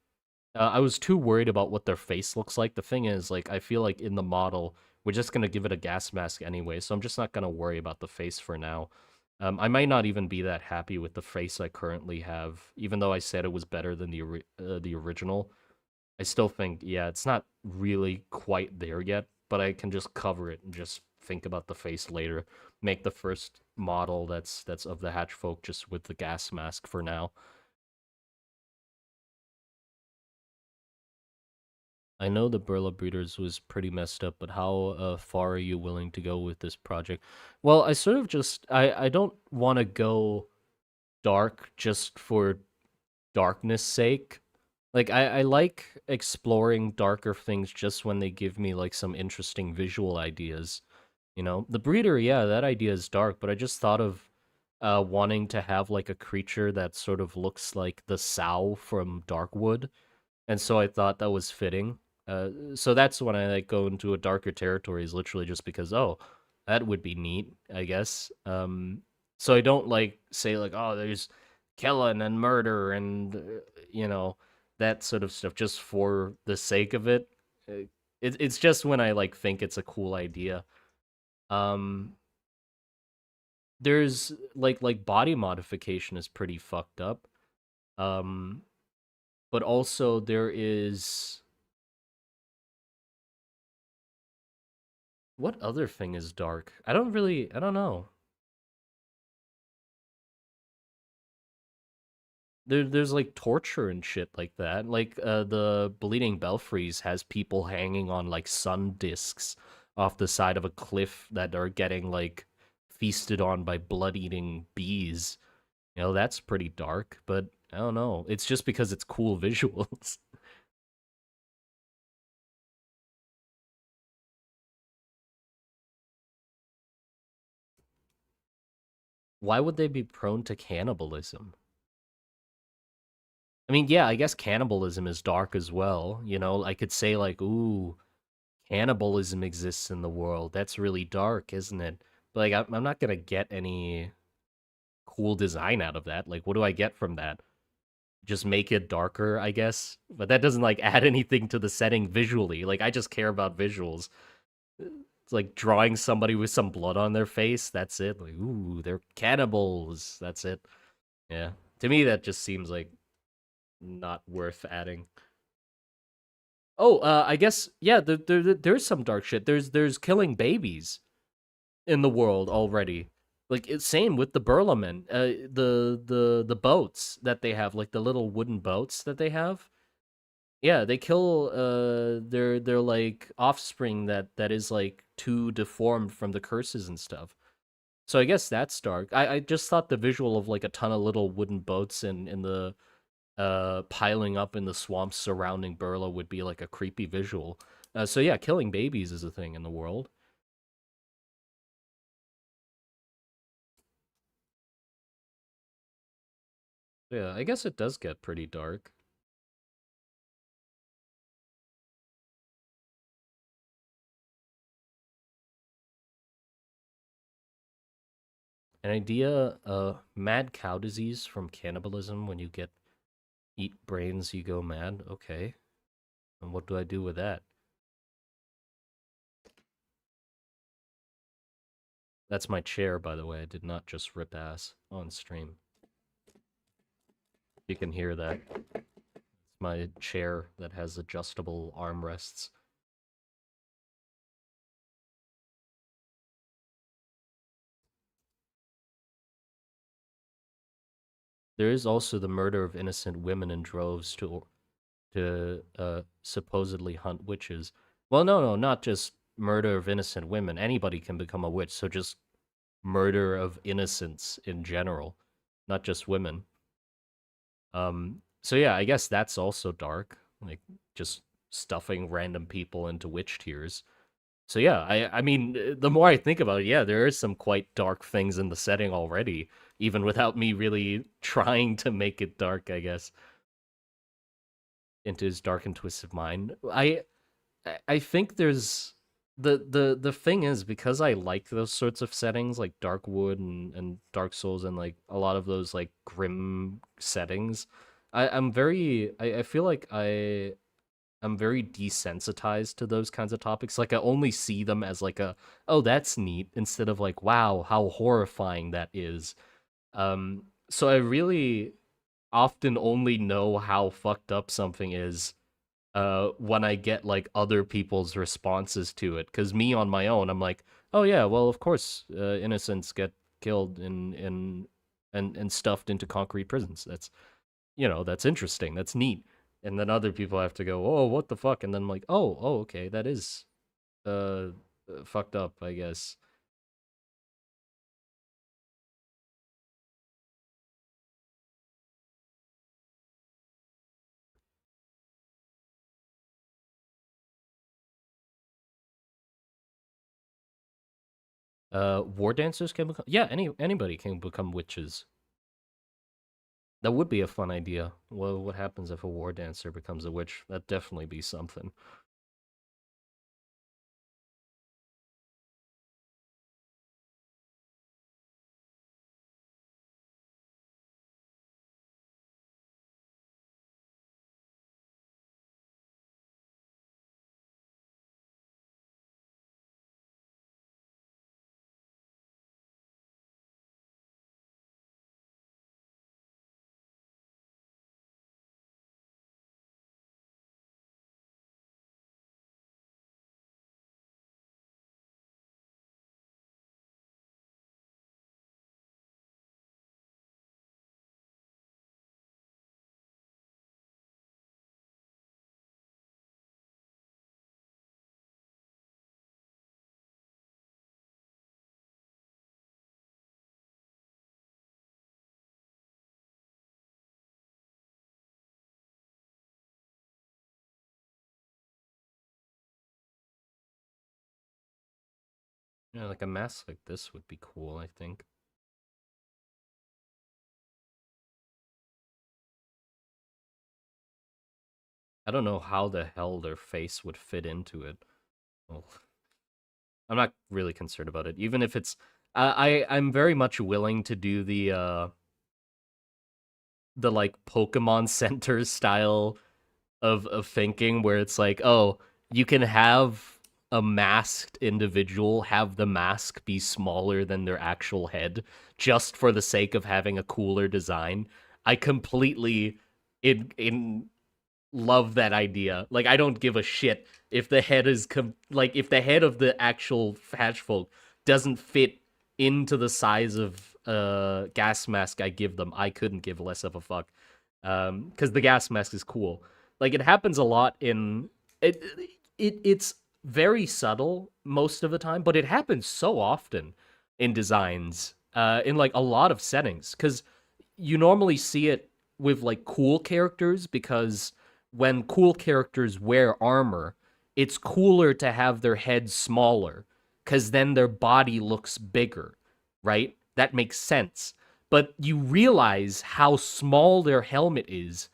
I was too worried about what their face looks like. The thing is, like, I feel like in the model, we're just gonna give it a gas mask anyway, so I'm just not gonna worry about the face for now. I might not even be that happy with the face I currently have, even though I said it was better than the original. I still think, yeah, it's not really quite there yet, but I can just cover it and just think about the face later. Make the first model that's of the Hatchfolk just with the gas mask for now. I know the Burla Breeders was pretty messed up, but how far are you willing to go with this project? Well, I sort of just I don't want to go dark just for darkness sake. Like I like exploring darker things just when they give me like some interesting visual ideas. You know, the breeder, yeah, that idea is dark, but I just thought of wanting to have like a creature that sort of looks like the sow from Darkwood, and so I thought that was fitting. So that's when I like go into a darker territory is literally just because that would be neat, I guess. So I don't like say like there's killing and murder and you know that sort of stuff just for the sake of it. It's just when I like think it's a cool idea. Um, there's like body modification is pretty fucked up. Um, but also there is what other thing is dark? I don't know. There's like torture and shit like that. Like the Bleeding Belfries has people hanging on like sun discs off the side of a cliff that are getting like feasted on by blood-eating bees. You know, that's pretty dark, but I don't know. It's just because it's cool visuals. Why would they be prone to cannibalism? I mean, yeah, I guess cannibalism is dark as well. You know, I could say like, ooh, cannibalism exists in the world. That's really dark, isn't it? But like, I'm not gonna get any cool design out of that. Like, what do I get from that? Just make it darker, I guess. But that doesn't like add anything to the setting visually. Like, I just care about visuals. It's like drawing somebody with some blood on their face. That's it. Like, ooh, they're cannibals. That's it. Yeah. To me, that just seems like not worth adding. Oh, I guess yeah. There's some dark shit. There's killing babies in the world already. Like it's same with the Burleman, the boats that they have, like the little wooden boats that they have. Yeah, they kill their like offspring that is like too deformed from the curses and stuff. So I guess that's dark. I just thought the visual of like a ton of little wooden boats in the piling up in the swamps surrounding Burla would be like a creepy visual. So yeah, killing babies is a thing in the world. Yeah, I guess it does get pretty dark. An idea, mad cow disease from cannibalism. When you get eat brains, you go mad. Okay, and what do I do with that? That's my chair, by the way. I did not just rip ass on stream. You can hear that. It's my chair that has adjustable armrests. There is also the murder of innocent women in droves to supposedly hunt witches. Well, no, not just murder of innocent women. Anybody can become a witch. So just murder of innocents in general, not just women. So yeah, I guess that's also dark, like just stuffing random people into witch tears. So yeah, I mean, the more I think about it, yeah, there is some quite dark things in the setting already, even without me really trying to make it dark, I guess, into his dark and twisted mind. I think there's the thing is, because I like those sorts of settings like Darkwood and Dark Souls and like a lot of those like grim settings. I feel like I'm very desensitized to those kinds of topics. Like I only see them as like a, oh, that's neat, instead of like, wow, how horrifying that is. So I really often only know how fucked up something is when I get like other people's responses to it. Because me on my own, I'm like, oh yeah, well of course innocents get killed and stuffed into concrete prisons. That's, that's interesting. That's neat. And then other people have to go, oh, what the fuck? And then I'm like, oh, okay, that is uh fucked up, I guess. War dancers can become, yeah, anybody can become witches. That would be a fun idea. Well, what happens if a war dancer becomes a witch? That'd definitely be something. Yeah, like a mask like this would be cool, I think. I don't know how the hell their face would fit into it. Well, I'm not really concerned about it. Even if it's I'm very much willing to do the like Pokemon Center style of thinking where it's like, oh, you can have a masked individual have the mask be smaller than their actual head just for the sake of having a cooler design. I completely in love that idea. Like I don't give a shit if the head is like if the head of the actual Hatchfolk doesn't fit into the size of gas mask I give them. I couldn't give less of a fuck. Cuz the gas mask is cool. Like it happens a lot in it it's very subtle most of the time, but it happens so often in designs in like a lot of settings cuz you normally see it with like cool characters because when cool characters wear armor, it's cooler to have their heads smaller because then their body looks bigger, right? That makes sense. But you realize how small their helmet is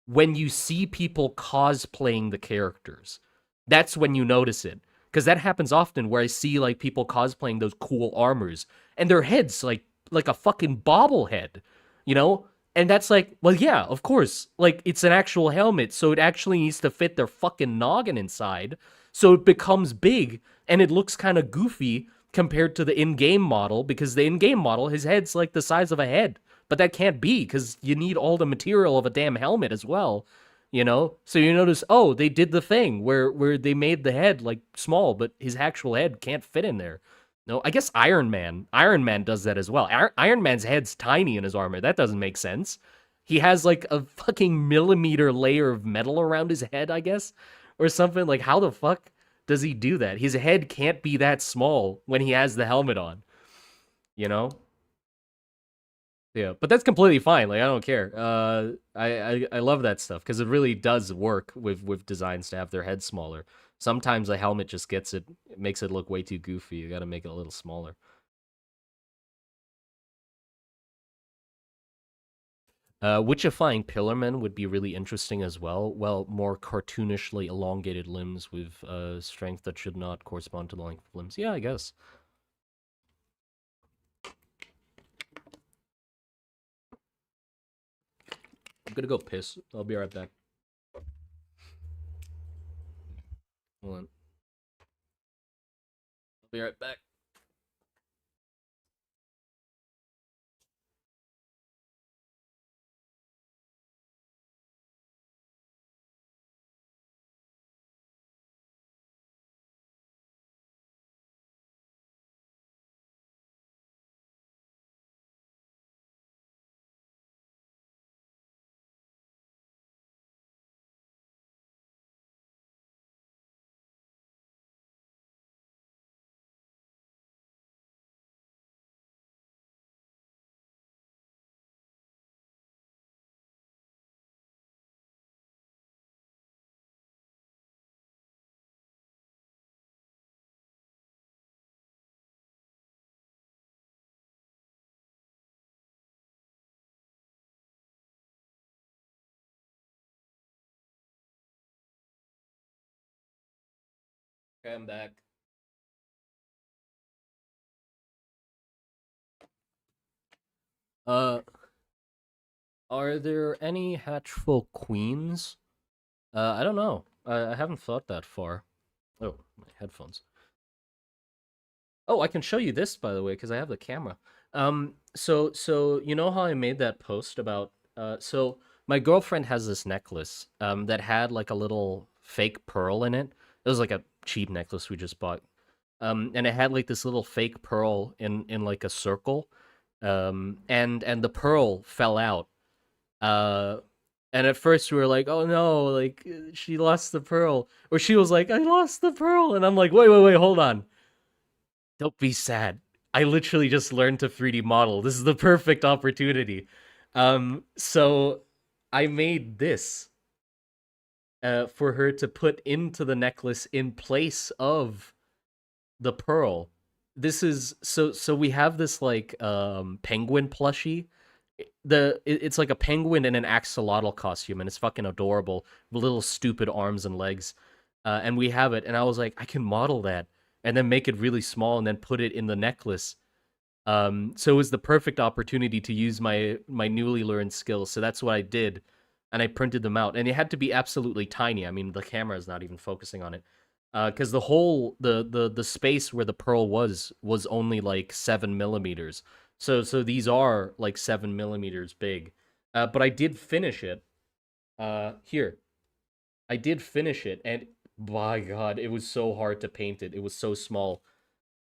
when you see people cosplaying the characters. That's when you notice it. Because that happens often where I see like people cosplaying those cool armors and their heads like a fucking bobblehead, you know? And that's like, well, yeah, of course. Like it's an actual helmet, so it actually needs to fit their fucking noggin inside. So it becomes big and it looks kind of goofy compared to the in-game model because the in-game model, his head's like the size of a head, But that can't be because you need all the material of a damn helmet as well, you know. So you notice, oh, they did the thing where they made the head like small, but his actual head can't fit in there. No, I guess Iron Man. Iron Man does that as well. Iron Man's head's tiny in his armor. That doesn't make sense. He has like a fucking millimeter layer of metal around his head, I guess, or something. Like, how the fuck does he do that? His head can't be that small when he has the helmet on, you know? Yeah, but that's completely fine. Like, I don't care. I love that stuff because it really does work with designs to have their head smaller. Sometimes a helmet just it makes it look way too goofy. You got to make it a little smaller. Witchifying Pillarmen would be really interesting as well. Well, more cartoonishly elongated limbs with strength that should not correspond to the length of limbs. Yeah, I guess. I'm gonna go piss. I'll be right back. Hold on. I'll be right back. Okay, I'm back. Uh, are there any Hatchfolk queens? I don't know. I haven't thought that far. Oh, my headphones. Oh, I can show you this by the way because I have the camera. So you know how I made that post about so my girlfriend has this necklace that had like a little fake pearl in it. It was like a cheap necklace we just bought. And it had like this little fake pearl in like a circle. And the pearl fell out. Uh and at first we were like, "Oh no, like she lost the pearl." Or she was like, "I lost the pearl." And I'm like, "Wait, hold on. Don't be sad. I literally just learned to 3D model. This is the perfect opportunity." So I made this for her to put into the necklace in place of the pearl. This is so we have this like penguin plushie. It's like a penguin in an axolotl costume and it's fucking adorable with little stupid arms and legs. And we have it and I was like I can model that and then make it really small and then put it in the necklace. So it was the perfect opportunity to use my newly learned skills. So that's what I did, and I printed them out. And it had to be absolutely tiny. I mean, the camera is not even focusing on it, because the whole the space where the pearl was only like 7 millimeters. So these are like 7 millimeters big. But I did finish it. Here I did finish it, and by God, it was so hard to paint it. It was so small.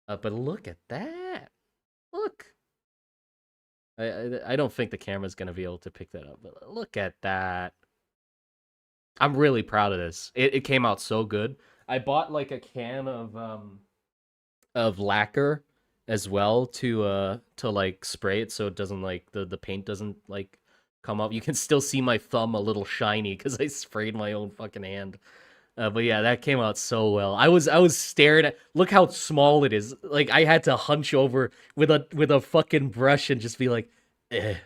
But look at that. Look. I don't think the camera's gonna be able to pick that up, but look at that. I'm really proud of this. It came out so good. I bought like a can of lacquer as well to like spray it so it doesn't like the paint doesn't like come up. You can still see my thumb a little shiny because I sprayed my own fucking hand. But yeah, that came out so well. I was staring at. Look how small it is. Like I had to hunch over with a fucking brush and just be like, eh.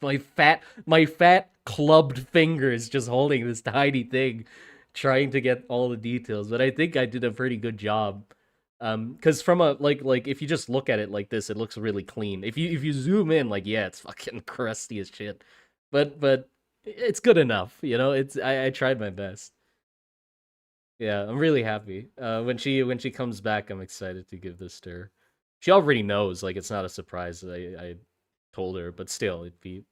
My fat clubbed fingers just holding this tiny thing, trying to get all the details. But I think I did a pretty good job. Because from a like if you just look at it like this, it looks really clean. If you zoom in, like yeah, it's fucking crusty as shit. But it's good enough, you know. I tried my best. Yeah, I'm really happy. When she comes back, I'm excited to give this to her. She already knows, like it's not a surprise. I told her, but still, it'd be.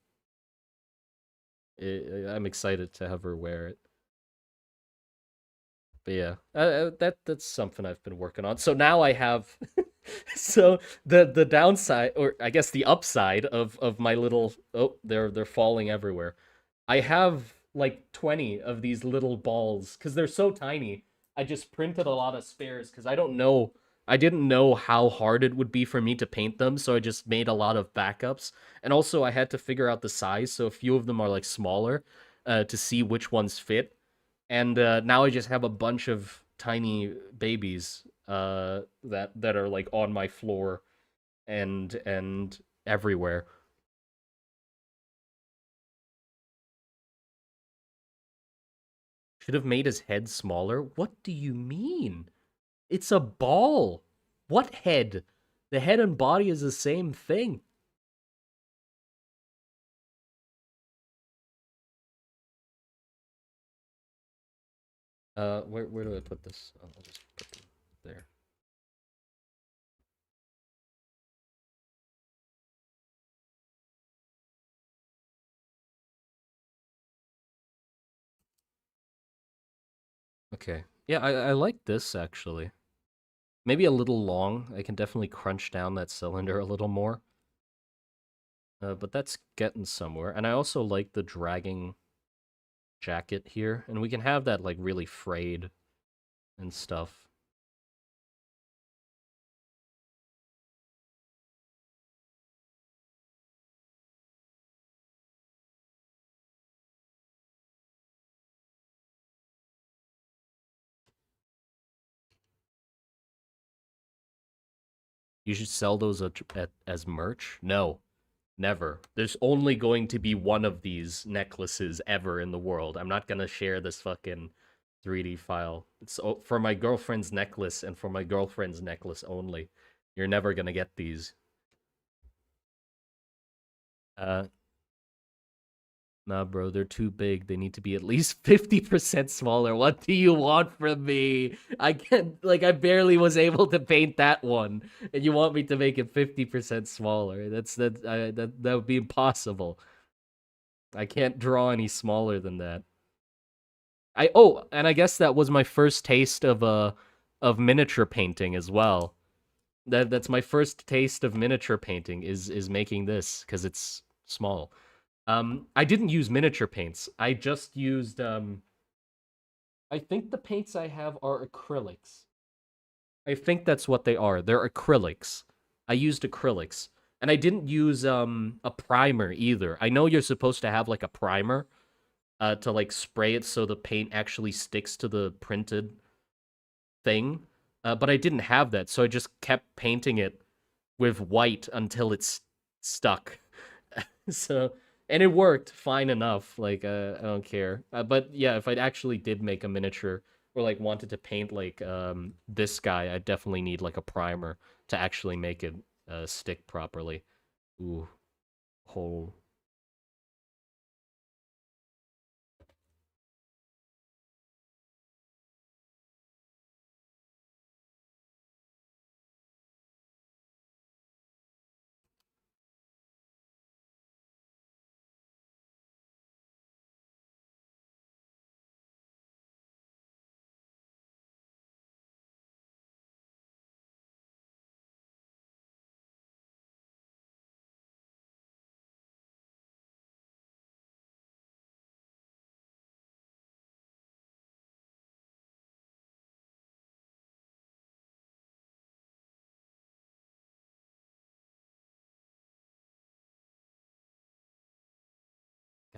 I'm excited to have her wear it. But yeah, that's something I've been working on. So now I have, so the downside, or I guess the upside of my little, oh, they're falling everywhere. I have like 20 of these little balls because they're so tiny. I just printed a lot of spares because I didn't know how hard it would be for me to paint them, so I just made a lot of backups. And also, I had to figure out the size, so a few of them are like smaller, to see which ones fit. And now I just have a bunch of tiny babies that are like on my floor and everywhere. Should have made his head smaller. What do you mean? It's a ball. What head? The head and body is the same thing. Where do I put this? Oh, I'll just put it there. Okay. Yeah, I like this actually. Maybe a little long. I can definitely crunch down that cylinder a little more. But that's getting somewhere. And I also like the dragging jacket here. And we can have that like really frayed and stuff. You should sell those as merch? No, never. There's only going to be one of these necklaces ever in the world. I'm not gonna share this fucking 3D file. It's for my girlfriend's necklace and for my girlfriend's necklace only. You're never gonna get these. Uh, Nah, bro, they're too big. They need to be at least 50% smaller. What do you want from me? I can't, like, I barely was able to paint that one, and you want me to make it 50% smaller. That would be impossible. I can't draw any smaller than that. And I guess that was my first taste of miniature painting as well. That's my first taste of miniature painting is making this because it's small. I didn't use miniature paints. I just used I think the paints I have are acrylics. I think that's what they are. They're acrylics. I used acrylics. And I didn't use a primer either. I know you're supposed to have like a primer to like spray it so the paint actually sticks to the printed thing. But I didn't have that, so I just kept painting it with white until it's stuck. So, and it worked fine enough. Like, I don't care. But yeah, if I actually did make a miniature or like wanted to paint like this guy, I definitely need like a primer to actually make it stick properly. Ooh, whole.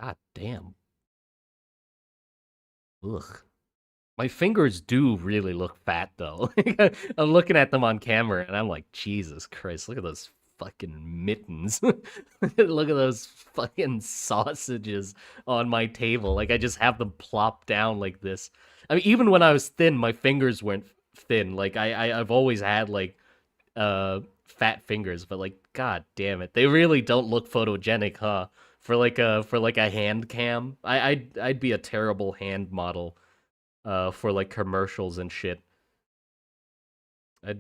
God damn. Ugh. My fingers do really look fat though. I'm looking at them on camera and I'm like, Jesus Christ, look at those fucking mittens. Look at those fucking sausages on my table. Like I just have them plop down like this. I mean, even when I was thin, my fingers weren't thin. Like I've always had like fat fingers, but like god damn it. They really don't look photogenic, huh? For like a hand cam. I'd be a terrible hand model for like commercials and shit. I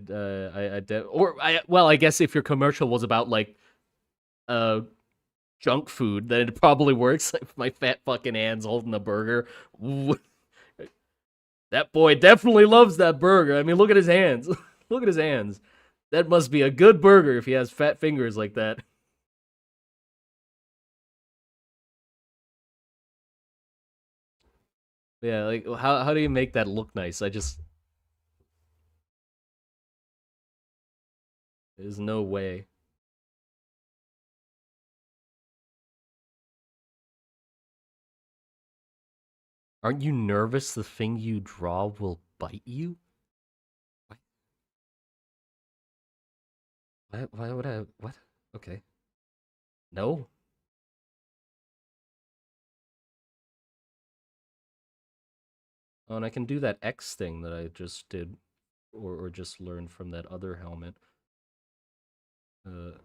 well, I guess if your commercial was about like junk food, then it probably works. Like my fat fucking hands holding the burger. That boy definitely loves that burger. I mean, look at his hands. Look at his hands. That must be a good burger if he has fat fingers like that. Yeah, like how do you make that look nice? I just there's no way. Aren't you nervous the thing you draw will bite you? Why would I? What? Okay. No. Oh, and I can do that X thing that I just did, or just learned from that other helmet. Uh,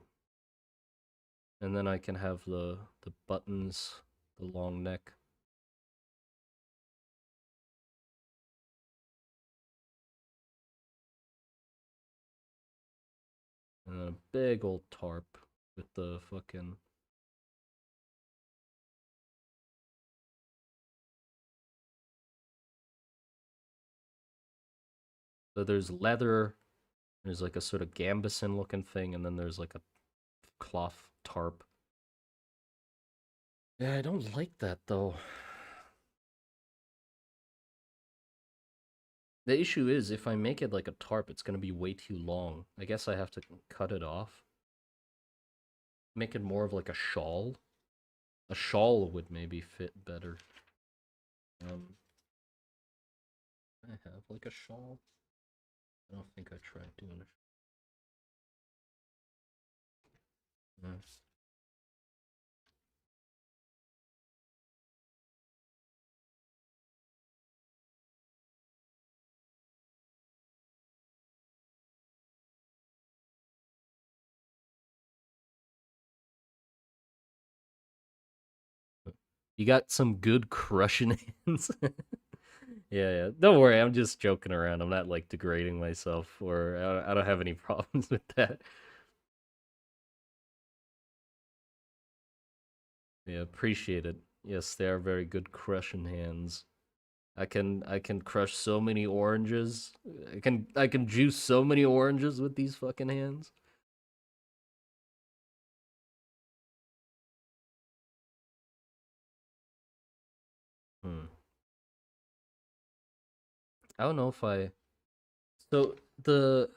and then I can have the buttons, the long neck. And then a big old tarp with the fucking. So there's leather, there's like a sort of gambeson looking thing, and then there's like a cloth tarp. Yeah, I don't like that though. The issue is if I make it like a tarp, it's gonna be way too long. I guess I have to cut it off. Make it more of like a shawl. A shawl would maybe fit better. Um, I have like a shawl. I don't think I tried doing it. Nice. You got some good crushing hands. Yeah, yeah. Don't worry, I'm just joking around. I'm not like degrading myself, or I don't have any problems with that. Yeah, appreciate it. Yes, they are very good crushing hands. I can crush so many oranges. I can juice so many oranges with these fucking hands. Hmm. I don't know if I so the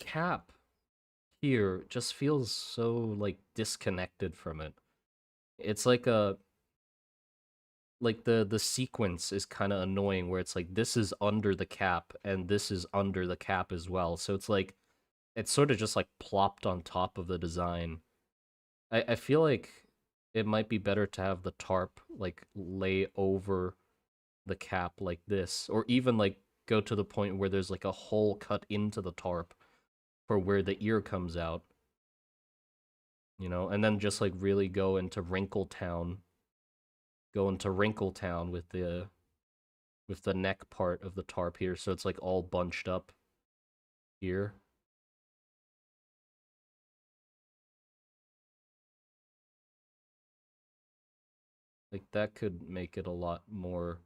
cap here just feels so like disconnected from it. It's like the sequence is kind of annoying where it's like this is under the cap and this is under the cap as well. So it's like it's sort of just like plopped on top of the design. I feel like it might be better to have the tarp like lay over the cap like this, or even like go to the point where there's like a hole cut into the tarp for where the ear comes out, and then just like really go into Wrinkle Town with the neck part of the tarp here, so it's like all bunched up here. Like that could make it a lot more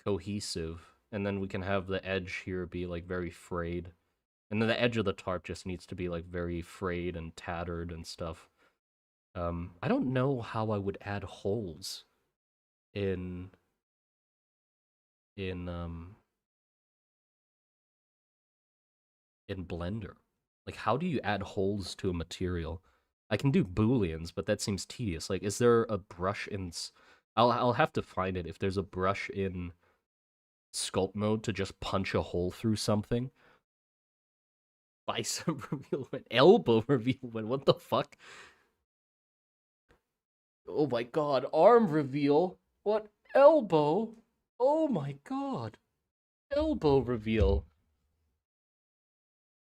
cohesive. And then we can have the edge here be like very frayed. And then the edge of the tarp just needs to be like very frayed and tattered and stuff. I don't know how I would add holes in in um in Blender. Like how do you add holes to a material? I can do booleans, but that seems tedious. Like is there a brush in I'll have to find it if there's a brush in sculpt mode to just punch a hole through something. Bicep reveal when elbow reveal when what the fuck? Oh my god, arm reveal. What elbow? Oh my god. Elbow reveal.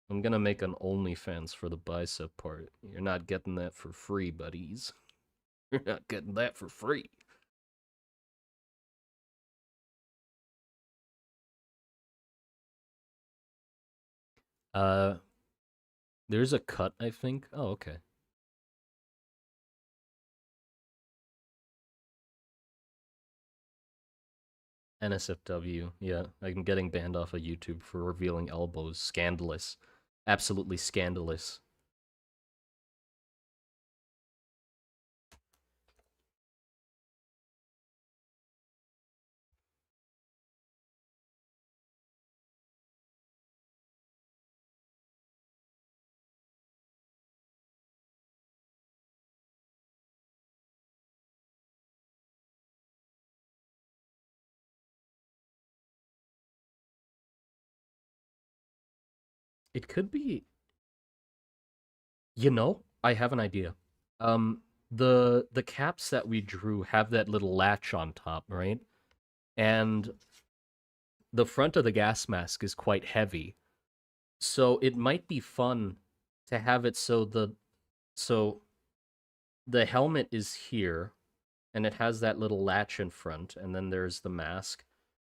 I'm gonna make an OnlyFans for the bicep part. You're not getting that for free, buddies. You're not getting that for free. Uh there's a cut, I think. Oh, okay. NSFW, yeah. I'm getting banned off of YouTube for revealing elbows. Scandalous. Absolutely scandalous. It could be, I have an idea. Um, the caps that we drew have that little latch on top, right? And the front of the gas mask is quite heavy. So it might be fun to have it so the helmet is here and it has that little latch in front, and then there's the mask,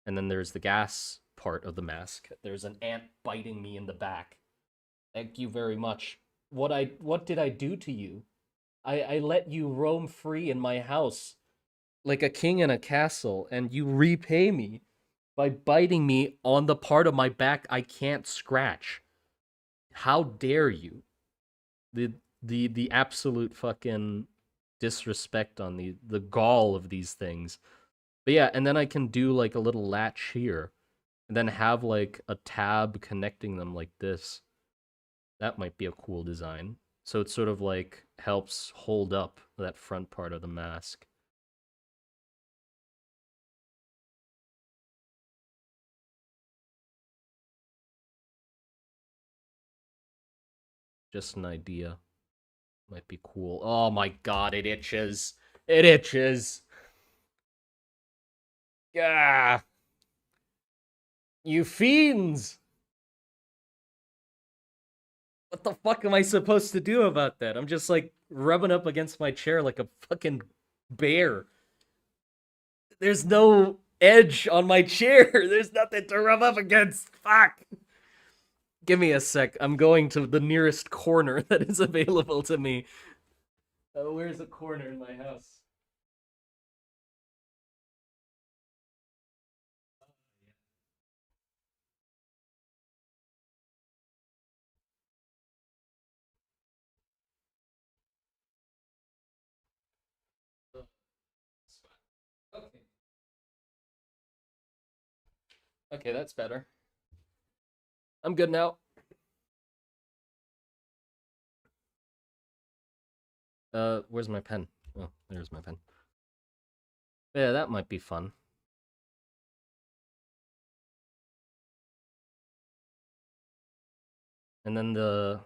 and then there's the gas part of the mask. There's an ant biting me in the back. Thank you very much. What did I do to you? I let you roam free in my house like a king in a castle, and you repay me by biting me on the part of my back I can't scratch. How dare you? The the absolute fucking disrespect on the gall of these things. But yeah, and then I can do like a little latch here, and then have like a tab connecting them like this. That might be a cool design. So it sort of like helps hold up that front part of the mask. Just an idea. Might be cool. Oh my god, it itches. It itches. Yeah. You fiends! What the fuck am I supposed to do about that? I'm just like rubbing up against my chair like a fucking bear. There's no edge on my chair. There's nothing to rub up against. Fuck. Give me a sec. I'm going to the nearest corner that is available to me. Where's a corner in my house? Okay. Okay, that's better. I'm good now. Where's my pen? Oh, there's my pen. Yeah, that might be fun. And then the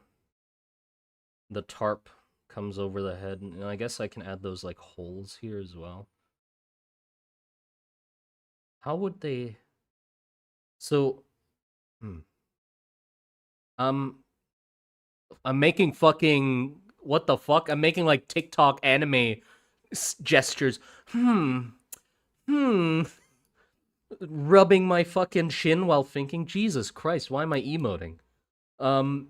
tarp comes over the head, and I guess I can add those like holes here as well. How would they? So, hmm. um, I'm making fucking what the fuck? I'm making like TikTok anime gestures. Hmm. Rubbing my fucking shin while thinking. Jesus Christ, why am I emoting? Um.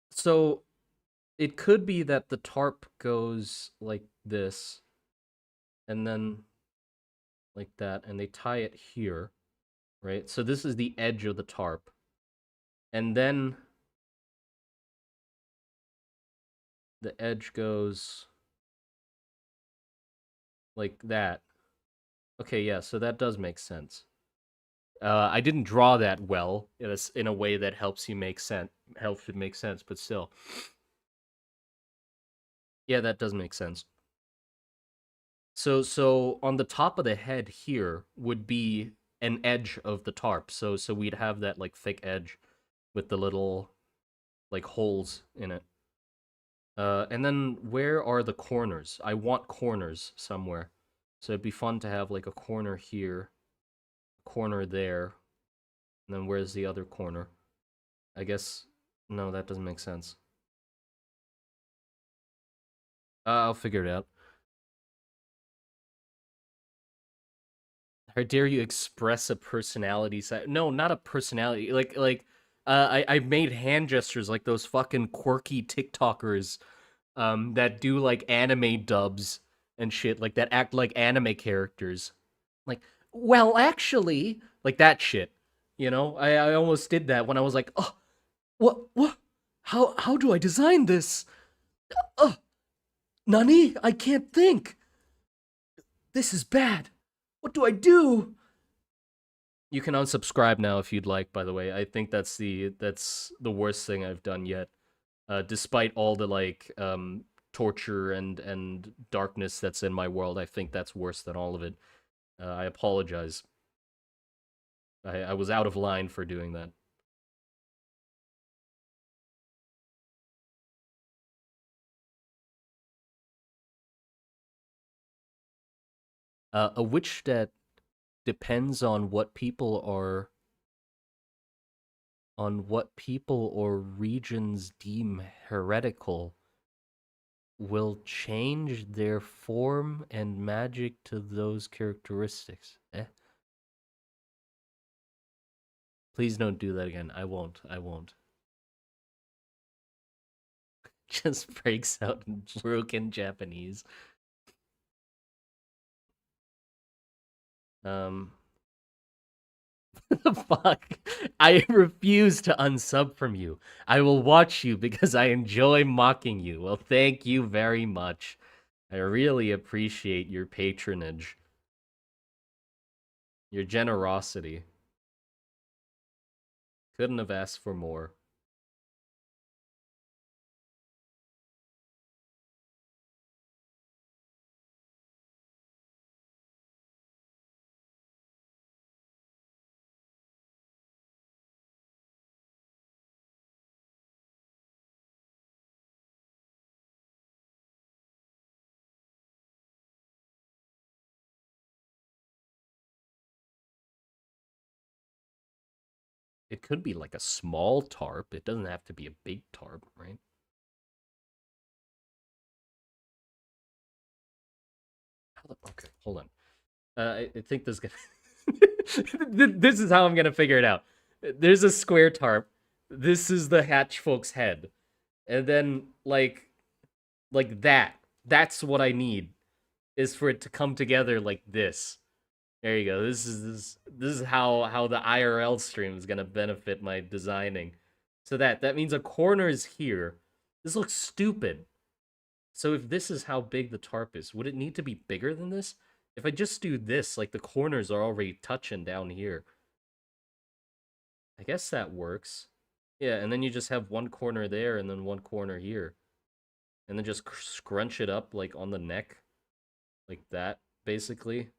So it could be that the tarp goes like this, and then like that, and they tie it here, right? So this is the edge of the tarp, and then the edge goes like that. Okay, yeah, so that does make sense. I didn't draw that well in a way that helps it make sense, but still, yeah, that does make sense. So on the top of the head here would be an edge of the tarp. So we'd have that like thick edge with the little like holes in it. And then where are the corners? I want corners somewhere. So it'd be fun to have like a corner here, a corner there, and then where's the other corner? I guess no, that doesn't make sense. I'll figure it out. How dare you express a personality side? No, not a personality. I made hand gestures like those fucking quirky TikTokers that do like anime dubs and shit, like that act like anime characters. Like, well, actually, like that shit. You know, I almost did that when I was like, oh, what, how do I design this? Oh, Nani, I can't think. This is bad. What do I do? You can unsubscribe now if you'd like. By the way, I think that's the worst thing I've done yet. Despite all the like torture and darkness that's in my world, I think that's worse than all of it. I apologize. I was out of line for doing that. A witch that depends on what people or regions deem heretical will change their form and magic to those characteristics. Please don't do that again. I won't. I won't. Just breaks out in broken Japanese. Um, fuck. I refuse to unsub from you. I will watch you because I enjoy mocking you. Well, thank you very much. I really appreciate your patronage, your generosity. Couldn't have asked for more. It could be like a small tarp. It doesn't have to be a big tarp, right? Okay, hold on. I think this gonna. This is how I'm gonna figure it out. There's a square tarp. This is the Hatchfolk's head, and then like that. That's what I need is for it to come together like this. There you go. This is how the IRL stream is gonna benefit my designing. So that means a corner is here. This looks stupid. So if this is how big the tarp is, would it need to be bigger than this? If I just do this, like the corners are already touching down here. I guess that works. Yeah, and then you just have one corner there and then one corner here. And then just scrunch it up like on the neck. Like that, basically.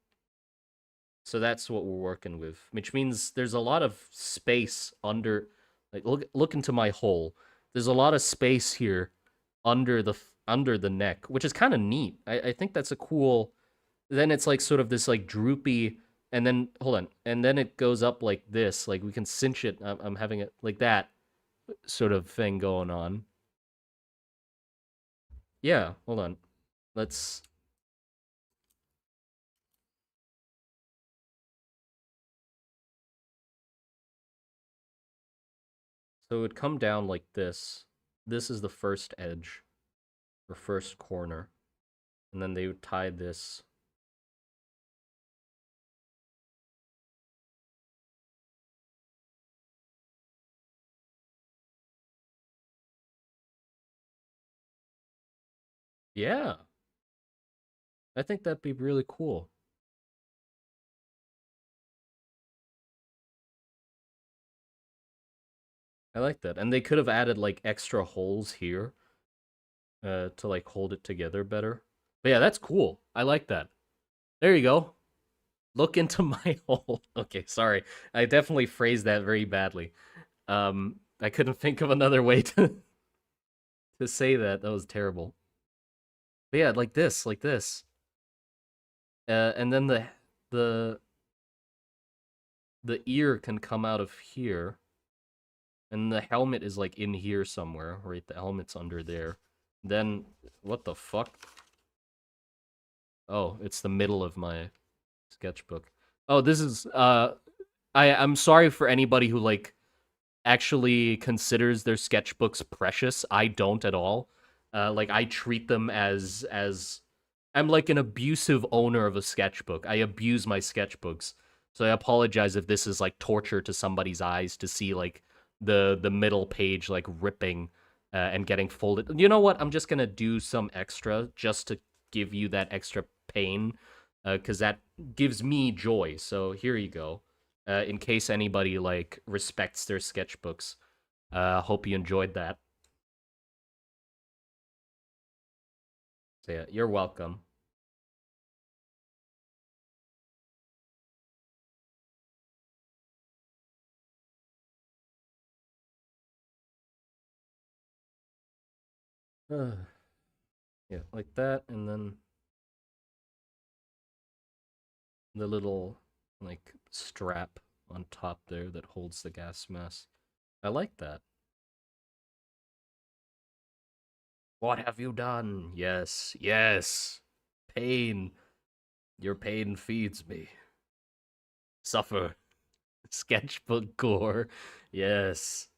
So that's what we're working with, which means there's a lot of space under. Like look into my hole. There's a lot of space here under the neck, which is kind of neat. I think that's a cool. Then it's like sort of this like droopy, and then hold on, and then it goes up like this. Like we can cinch it. I'm having it like that sort of thing going on. Yeah, hold on. Let's. So it would come down like this. This is the first edge or first corner, and then they would tie this. Yeah, I think that'd be really cool. I like that. And they could have added like extra holes here to like hold it together better. But yeah, that's cool. I like that. There you go. Look into my hole. Okay, sorry. I definitely phrased that very badly. I couldn't think of another way to say that. That was terrible. But yeah, like this. And then the the ear can come out of here. And the helmet is like in here somewhere, right? The helmet's under there. Then what the fuck? Oh, it's the middle of my sketchbook. Oh, this is I'm sorry for anybody who like actually considers their sketchbooks precious. I don't at all. Like I treat them as I'm like an abusive owner of a sketchbook. I abuse my sketchbooks. So I apologize if this is like torture to somebody's eyes to see like the middle page like ripping and getting folded. You know what? I'm just gonna do some extra just to give you that extra pain, because that gives me joy. So here you go. In case anybody like respects their sketchbooks. Hope you enjoyed that. So yeah, you're welcome. Yeah, like that, and then the little like strap on top there that holds the gas mask. I like that. What have you done? Yes, yes. Pain. Your pain feeds me. Suffer. Sketchbook gore. Yes.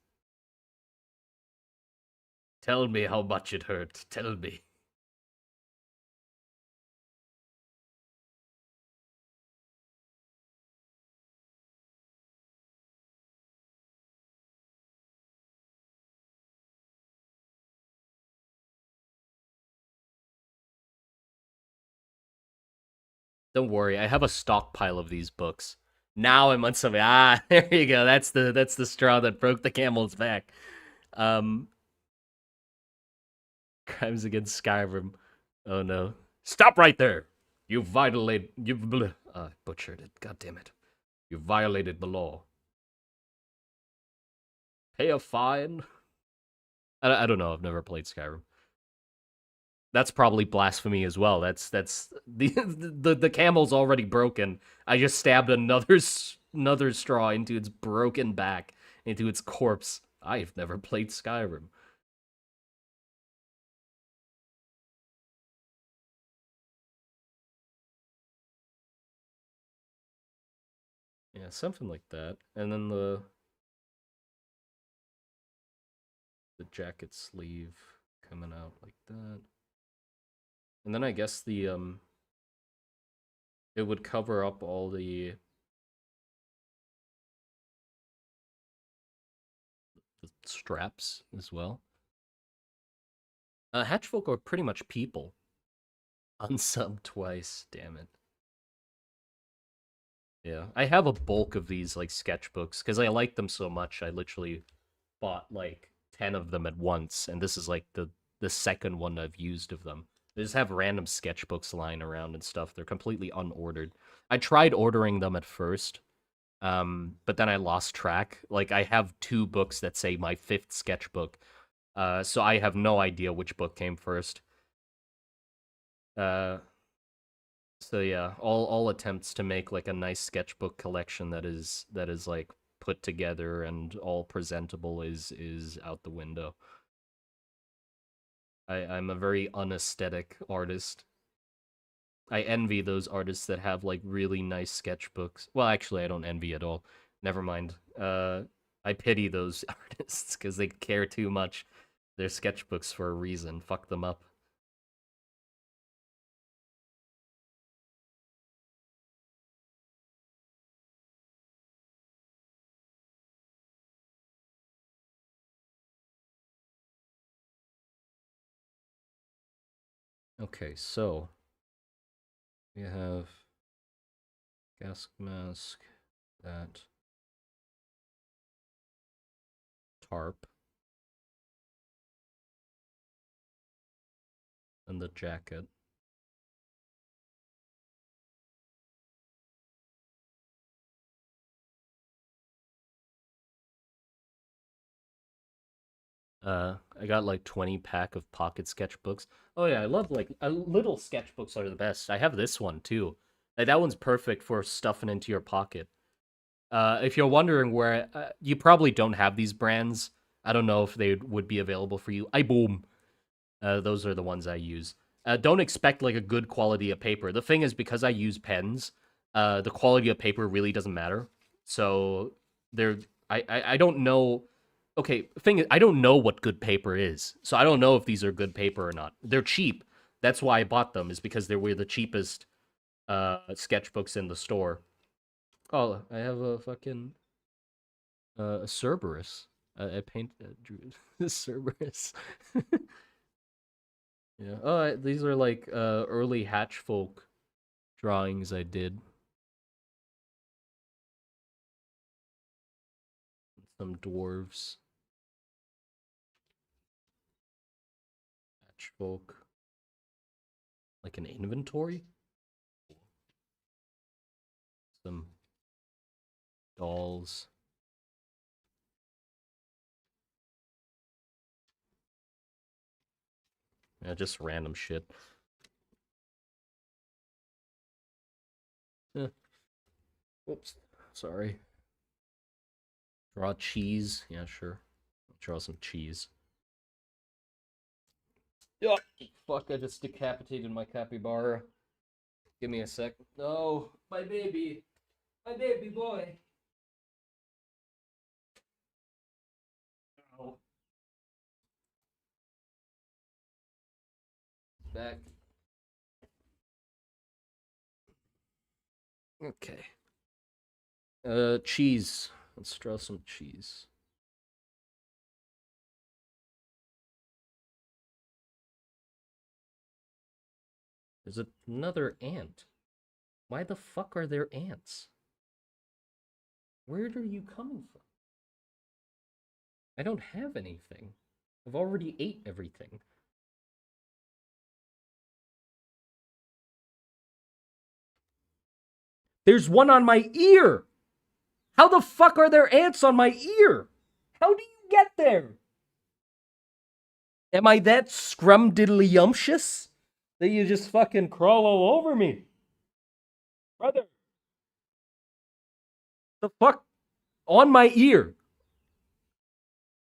Tell me how much it hurt. Tell me. Don't worry, I have a stockpile of these books. Now I'm on something. Ah, there you go. That's the straw that broke the camel's back. Um, Crimes Against Skyrim. Oh no! Stop right there! You violate. You butchered it. God damn it! You violated the law. Pay a fine. I don't know. I've never played Skyrim. That's probably blasphemy as well. That's the camel's already broken. I just stabbed another straw into its broken back, into its corpse. I've never played Skyrim. Yeah, something like that. And then the jacket sleeve coming out like that. And then I guess the it would cover up all the straps as well. Hatchfolk are pretty much people. Unsub twice, damn it. Yeah, I have a bulk of these like sketchbooks because I like them so much. I literally bought like 10 of them at once, and this is like the second one I've used of them. They just have random sketchbooks lying around and stuff. They're completely unordered. I tried ordering them at first, but then I lost track. Like I have two books that say my fifth sketchbook, so I have no idea which book came first. Uh, so yeah, all attempts to make like a nice sketchbook collection that is like put together and all presentable is out the window. I'm a very unesthetic artist. I envy those artists that have like really nice sketchbooks. Well, actually, I don't envy at all. Never mind. I pity those artists because they care too much. They're sketchbooks for a reason. Fuck them up. Okay, so we have gas mask, that tarp, and the jacket. I got like 20 pack of pocket sketchbooks. Oh yeah, I love like little sketchbooks are the best. I have this one too. Like, that one's perfect for stuffing into your pocket. If you're wondering where you probably don't have these brands, I don't know if they would be available for you. I boom. Those are the ones I use. Don't expect like a good quality of paper. The thing is, because I use pens, the quality of paper really doesn't matter. So there, I don't know. Okay, thing is, I don't know what good paper is, so I don't know if these are good paper or not. They're cheap. That's why I bought them, is because they were the cheapest sketchbooks in the store. Oh, I have a fucking a Cerberus. I drew a Cerberus. Yeah. Oh, these are like early Hatchfolk drawings I did. Some dwarves. Hatchfolk. Like an inventory? Some dolls. Yeah, just random shit. Yeah. Oops. Sorry. Draw cheese. Yeah, sure. Draw some cheese. Yeah. Fuck, I just decapitated my capybara. Give me a sec. No, my baby. My baby boy. Oh, back. Okay. Cheese. Let's draw some cheese. There's another ant. Why the fuck are there ants? Where are you coming from? I don't have anything. I've already ate everything. There's one on my ear! How the fuck are there ants on my ear? How do you get there? Am I that scrumdiddlyumptious that you just fucking crawl all over me? Brother, the fuck? On my ear.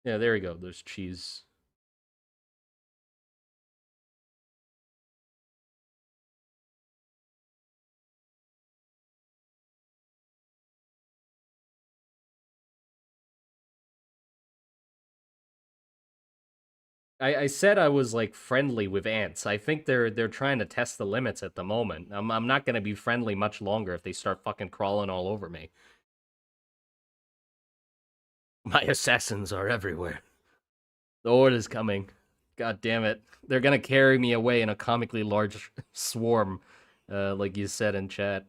Yeah, there we go. There's cheese. I said I was like friendly with ants. I think they're trying to test the limits at the moment. I'm not gonna be friendly much longer if they start fucking crawling all over me. My assassins are everywhere. The horde is coming. God damn it. They're gonna carry me away in a comically large swarm, like you said in chat.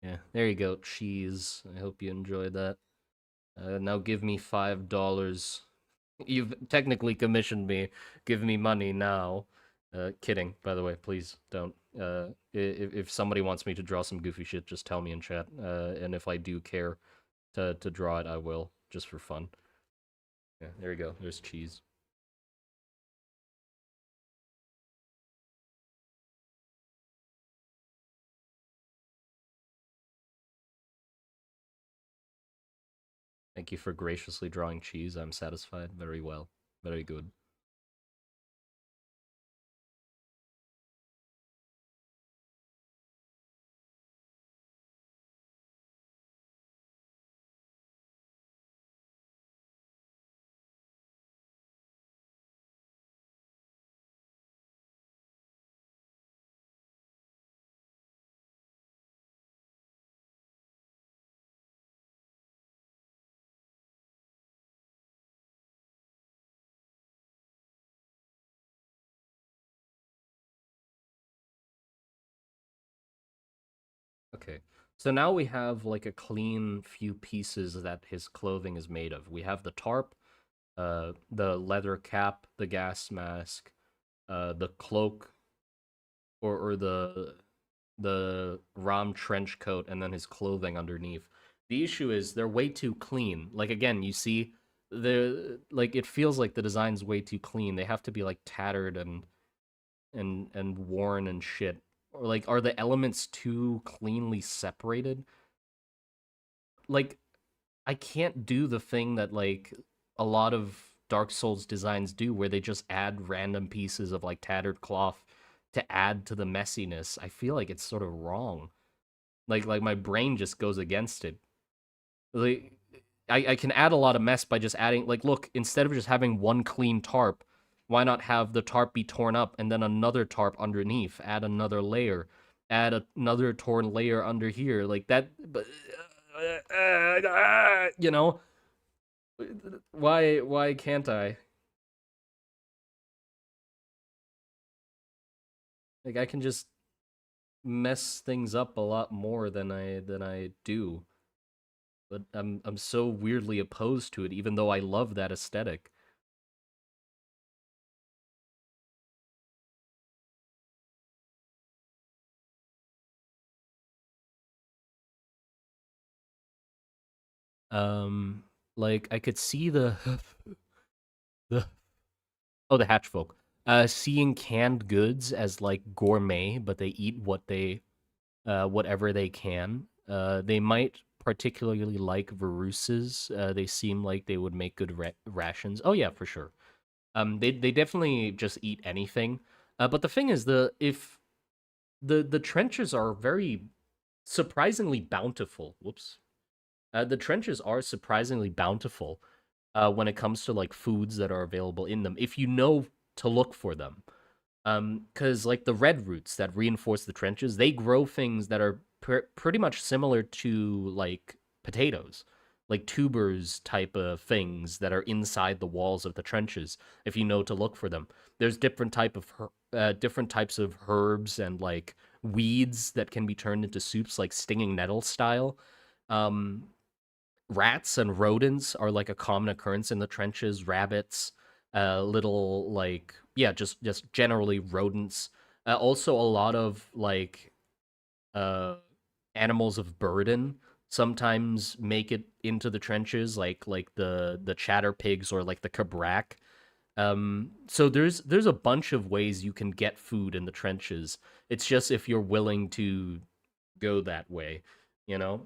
Yeah, there you go. Cheese. I hope you enjoyed that. Now give me $5. You've technically commissioned me. Give me money now. Kidding, by the way. Please don't. If somebody wants me to draw some goofy shit, just tell me in chat. And if I do care to draw it, I will, just for fun. Yeah, there you go. There's cheese. Thank you for graciously drawing cheese. I'm satisfied. Very well. Very good. Okay. So now we have like a clean few pieces that his clothing is made of. We have the tarp, the leather cap, the gas mask, the cloak, or the Rom trench coat, and then his clothing underneath. The issue is they're way too clean. Like again, you see, the like it feels like the design's way too clean. They have to be like tattered and worn and shit. Or like, are the elements too cleanly separated? Like, I can't do the thing that like a lot of Dark Souls designs do, where they just add random pieces of like tattered cloth to add to the messiness. I feel like it's sort of wrong. Like my brain just goes against it. Like I can add a lot of mess by just adding, like, look, instead of just having one clean tarp, Why not have the tarp be torn up and then another tarp underneath, add another layer, add another torn layer under here, like that? But you know, why can't I? Like I can just mess things up a lot more than I do. But I'm so weirdly opposed to it, even though I love that aesthetic. Um, like I could see the the oh, the Hatchfolk. Seeing canned goods as like gourmet, but they eat whatever they can. They might particularly like Veruses. They seem like they would make good rations. Oh yeah, for sure. They definitely just eat anything. But the thing is, the if the trenches are very surprisingly bountiful. Whoops. The trenches are surprisingly bountiful when it comes to like foods that are available in them, if you know to look for them. Because like the red roots that reinforce the trenches, they grow things that are pretty much similar to like potatoes, like tubers type of things that are inside the walls of the trenches. If you know to look for them, there's different types of herbs and like weeds that can be turned into soups, like stinging nettle style. Um, Rats and rodents are like a common occurrence in the trenches. Rabbits, little like yeah, just generally rodents. Also, a lot of like uh animals of burden sometimes make it into the trenches, like the chatter pigs or like the cabrak. So there's a bunch of ways you can get food in the trenches. It's just if you're willing to go that way, you know?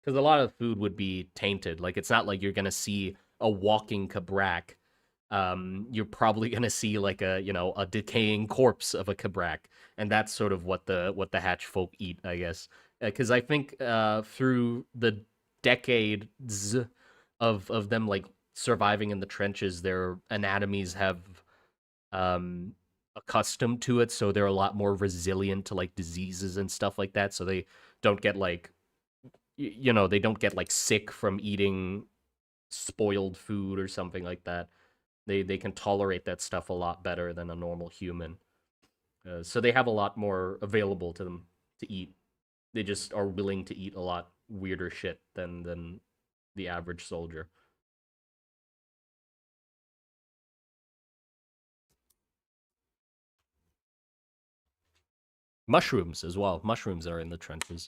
Because a lot of food would be tainted. Like it's not like you're gonna see a walking cabrak. You're probably gonna see like a decaying corpse of a cabrak, and that's sort of what the hatch folk eat, I guess. Because I think through the decades of them like surviving in the trenches, their anatomies have um accustomed to it, so they're a lot more resilient to like diseases and stuff like that. So they don't get like they don't get like sick from eating spoiled food or something like that. They can tolerate that stuff a lot better than a normal human. So they have a lot more available to them to eat. They just are willing to eat a lot weirder shit than the average soldier. Mushrooms as well. Mushrooms are in the trenches.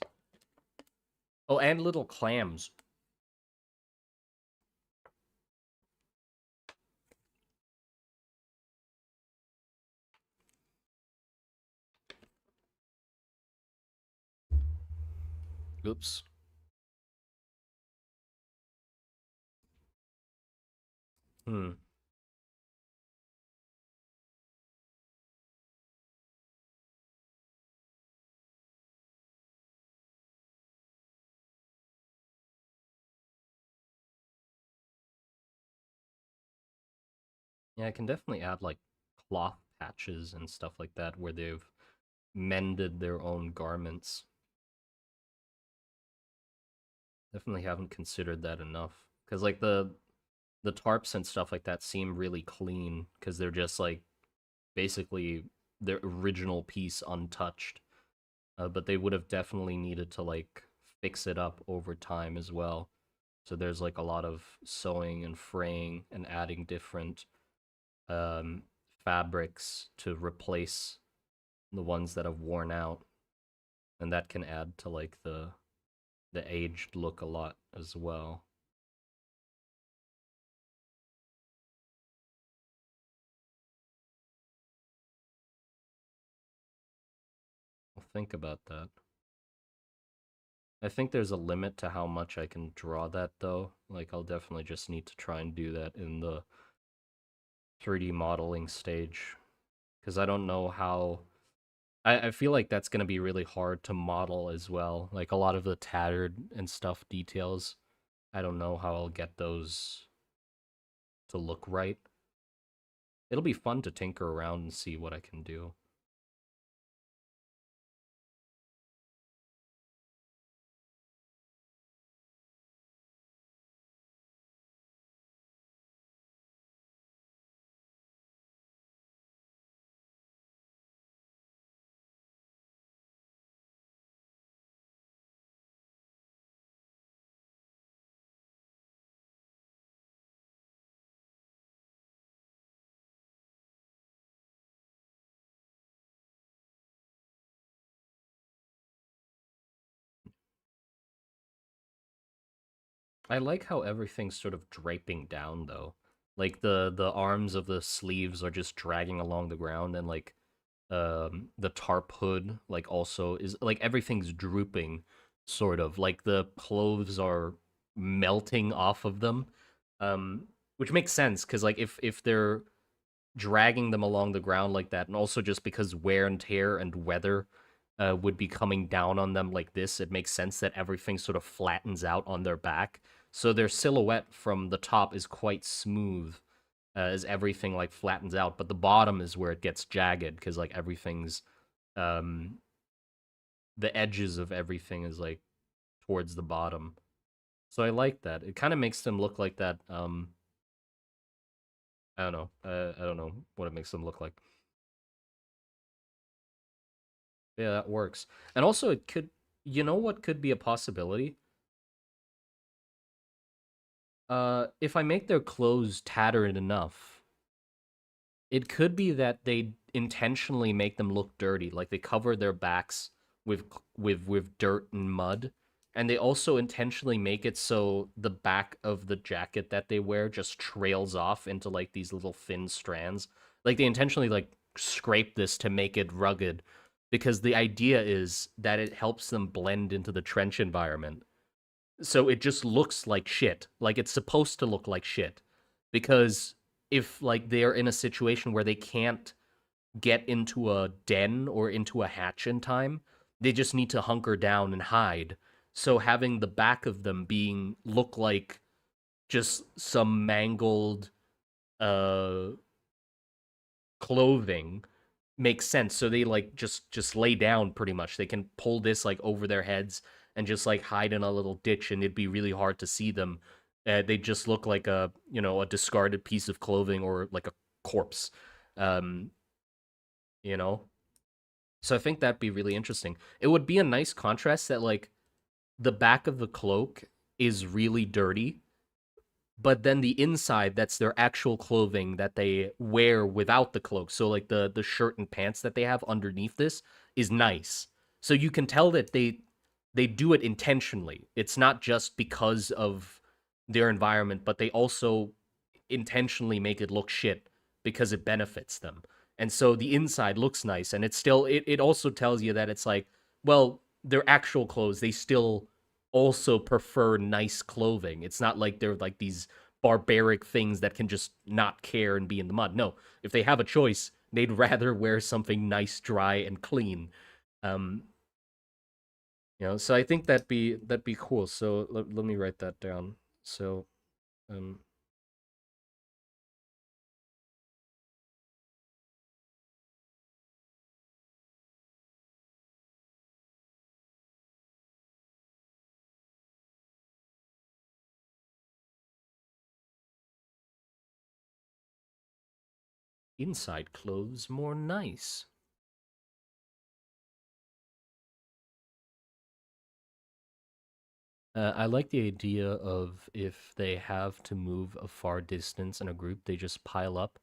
Oh, and little clams. Oops. Hmm. Yeah, I can definitely add like cloth patches and stuff like that where they've mended their own garments. Definitely haven't considered that enough. Because like the tarps and stuff like that seem really clean because they're just like basically their original piece untouched. But they would have definitely needed to like fix it up over time as well. So there's like a lot of sewing and fraying and adding different um, fabrics to replace the ones that have worn out, and that can add to like the aged look a lot as well. I'll think about that. I think there's a limit to how much I can draw that though. Like I'll definitely just need to try and do that in the 3D modeling stage because I don't know how. I feel like that's going to be really hard to model as well. Like a lot of the tattered and stuff details, I don't know how I'll get those to look right. It'll be fun to tinker around and see what I can do. I like how everything's sort of draping down though. Like the arms of the sleeves are just dragging along the ground, and like the tarp hood like also is like everything's drooping, sort of like the clothes are melting off of them. Which makes sense because like if they're dragging them along the ground like that, and also just because wear and tear and weather would be coming down on them like this, it makes sense that everything sort of flattens out on their back. So their silhouette from the top is quite smooth as everything like flattens out, but the bottom is where it gets jagged because like everything's um the edges of everything is like towards the bottom. So I like that. It kind of makes them look like that. I don't know. I don't know what it makes them look like. Yeah, that works. And also, it could, you know, what could be a possibility? If I make their clothes tattered enough, it could be that they intentionally make them look dirty, like they cover their backs with with dirt and mud, and they also intentionally make it so the back of the jacket that they wear just trails off into like these little thin strands. Like they intentionally like scrape this to make it rugged because the idea is that it helps them blend into the trench environment. So it just looks like shit. Like it's supposed to look like shit. Because if like they're in a situation where they can't get into a den or into a hatch in time, they just need to hunker down and hide. So having the back of them being look like just some mangled uh clothing makes sense. So they like just lay down pretty much. They can pull this like over their heads and just like hide in a little ditch, and it'd be really hard to see them. They just look like a a discarded piece of clothing or like a corpse. Um, you know. So I think that'd be really interesting. It would be a nice contrast that like the back of the cloak is really dirty, but then the inside, that's their actual clothing that they wear without the cloak. So like the shirt and pants that they have underneath this is nice. So you can tell that they do it intentionally. It's not just because of their environment, but they also intentionally make it look shit because it benefits them. And so the inside looks nice, and it also tells you that it's like, well, their actual clothes, they still also prefer nice clothing. It's not like they're like these barbaric things that can just not care and be in the mud. No, if they have a choice, they'd rather wear something nice, dry, and clean. Um, so I think that'd be cool. So let me write that down. So um, inside clothes more nice. I like the idea of if they have to move a far distance in a group, they just pile up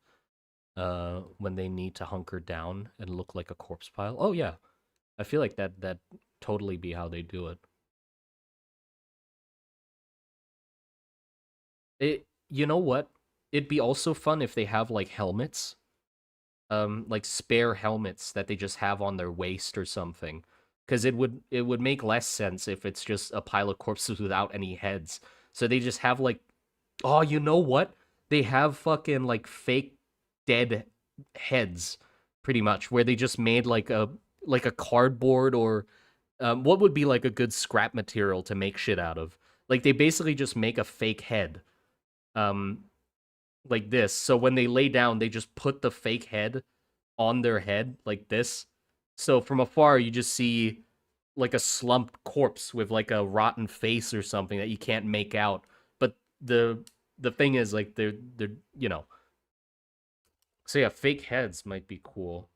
when they need to hunker down and look like a corpse pile. Oh yeah, I feel like that totally be how they do it. You know what? It'd be also fun if they have like helmets, like spare helmets that they just have on their waist or something. Because it would make less sense if it's just a pile of corpses without any heads. So they just have like, oh, you know what? They have fucking like fake dead heads, pretty much, where they just made like a cardboard or what would be like a good scrap material to make shit out of. Like they basically just make a fake head. Um, like this. So when they lay down, they just put the fake head on their head like this. So from afar, you just see like a slumped corpse with like a rotten face or something that you can't make out. But the thing is, like they're you know. So yeah, fake heads might be cool.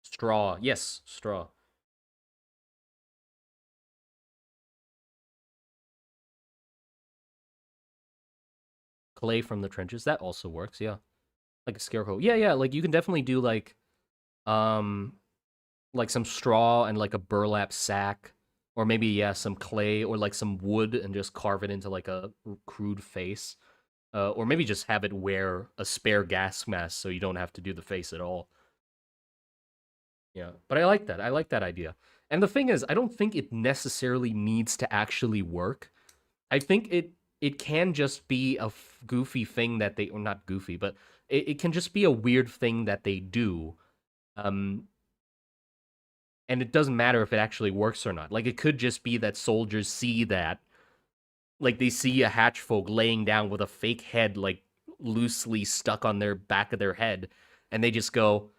Straw, yes, straw. Clay from the trenches, that also works. Yeah, like a scarecrow. Yeah, yeah. Like you can definitely do um like some straw and like a burlap sack, or maybe yeah, some clay or like some wood and just carve it into like a crude face. Or maybe just have it wear a spare gas mask so you don't have to do the face at all. Yeah, but I like that. I like that idea. And the thing is, I don't think it necessarily needs to actually work. I think it can just be a goofy thing that they, or not goofy, but it can just be a weird thing that they do. Um, and it doesn't matter if it actually works or not. Like it could just be that soldiers see that, like they see a hatchfolk laying down with a fake head, like loosely stuck on their back of their head, and they just go,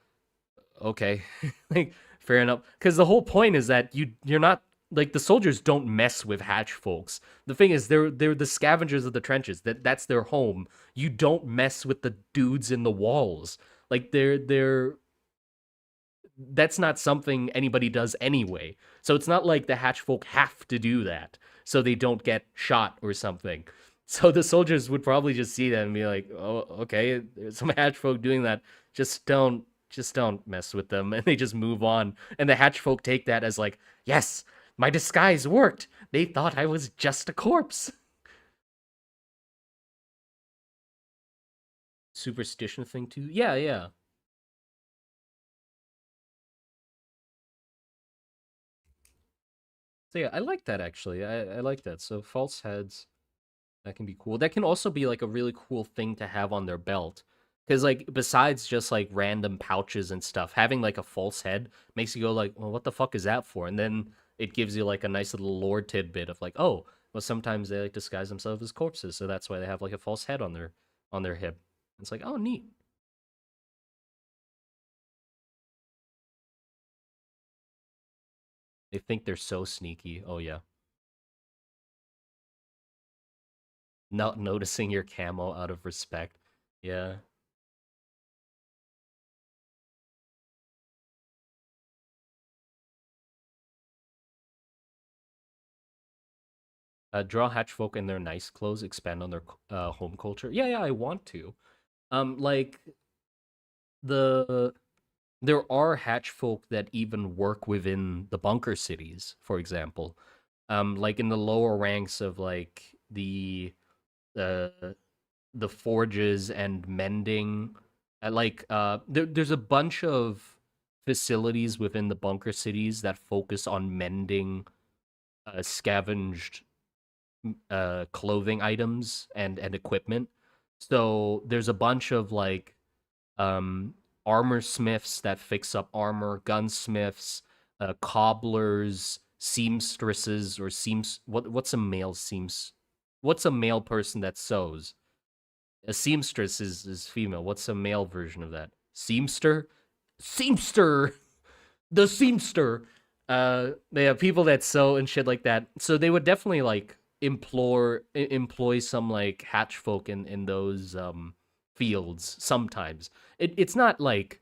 okay, like fair enough. Because the whole point is that you're not, like, the soldiers don't mess with hatch folks. The thing is, they're the scavengers of the trenches. That's their home. You don't mess with the dudes in the walls. Like they're that's not something anybody does anyway. So it's not like the hatch folk have to do that so they don't get shot or something. So the soldiers would probably just see that and be like, "Oh, okay, there's some hatch folk doing that. Just don't mess with them." And they just move on. And the hatch folk take that as like, "Yes, my disguise worked. They thought I was just a corpse." Superstition thing too. Yeah, yeah. So yeah, I like that actually. I like that. So false heads, that can be cool. That can also be like a really cool thing to have on their belt. Because like besides just like random pouches and stuff, having like a false head makes you go like, well, what the fuck is that for? And then it gives you like a nice little lore tidbit of like, oh, well, sometimes they like disguise themselves as corpses, so that's why they have like a false head on their hip. It's like, oh, neat. They think they're so sneaky. Oh yeah, not noticing your camo out of respect. Yeah. Draw hatch folk in their nice clothes, expand on their home culture. Yeah, yeah, I want to. Like the there are hatch folk that even work within the bunker cities, for example. Like in the lower ranks of like uh the forges and mending. There's a bunch of facilities within the bunker cities that focus on mending scavenged clothing items and equipment. So there's a bunch of like um armor smiths that fix up armor, gunsmiths, cobblers, seamstresses or seams what's a male seams what's a male person that sews? A seamstress is female. What's a male version of that? Seamster? Seamster! The seamster. They have people that sew and shit like that. So they would definitely like employ some like hatch folk in those fields sometimes. It's not like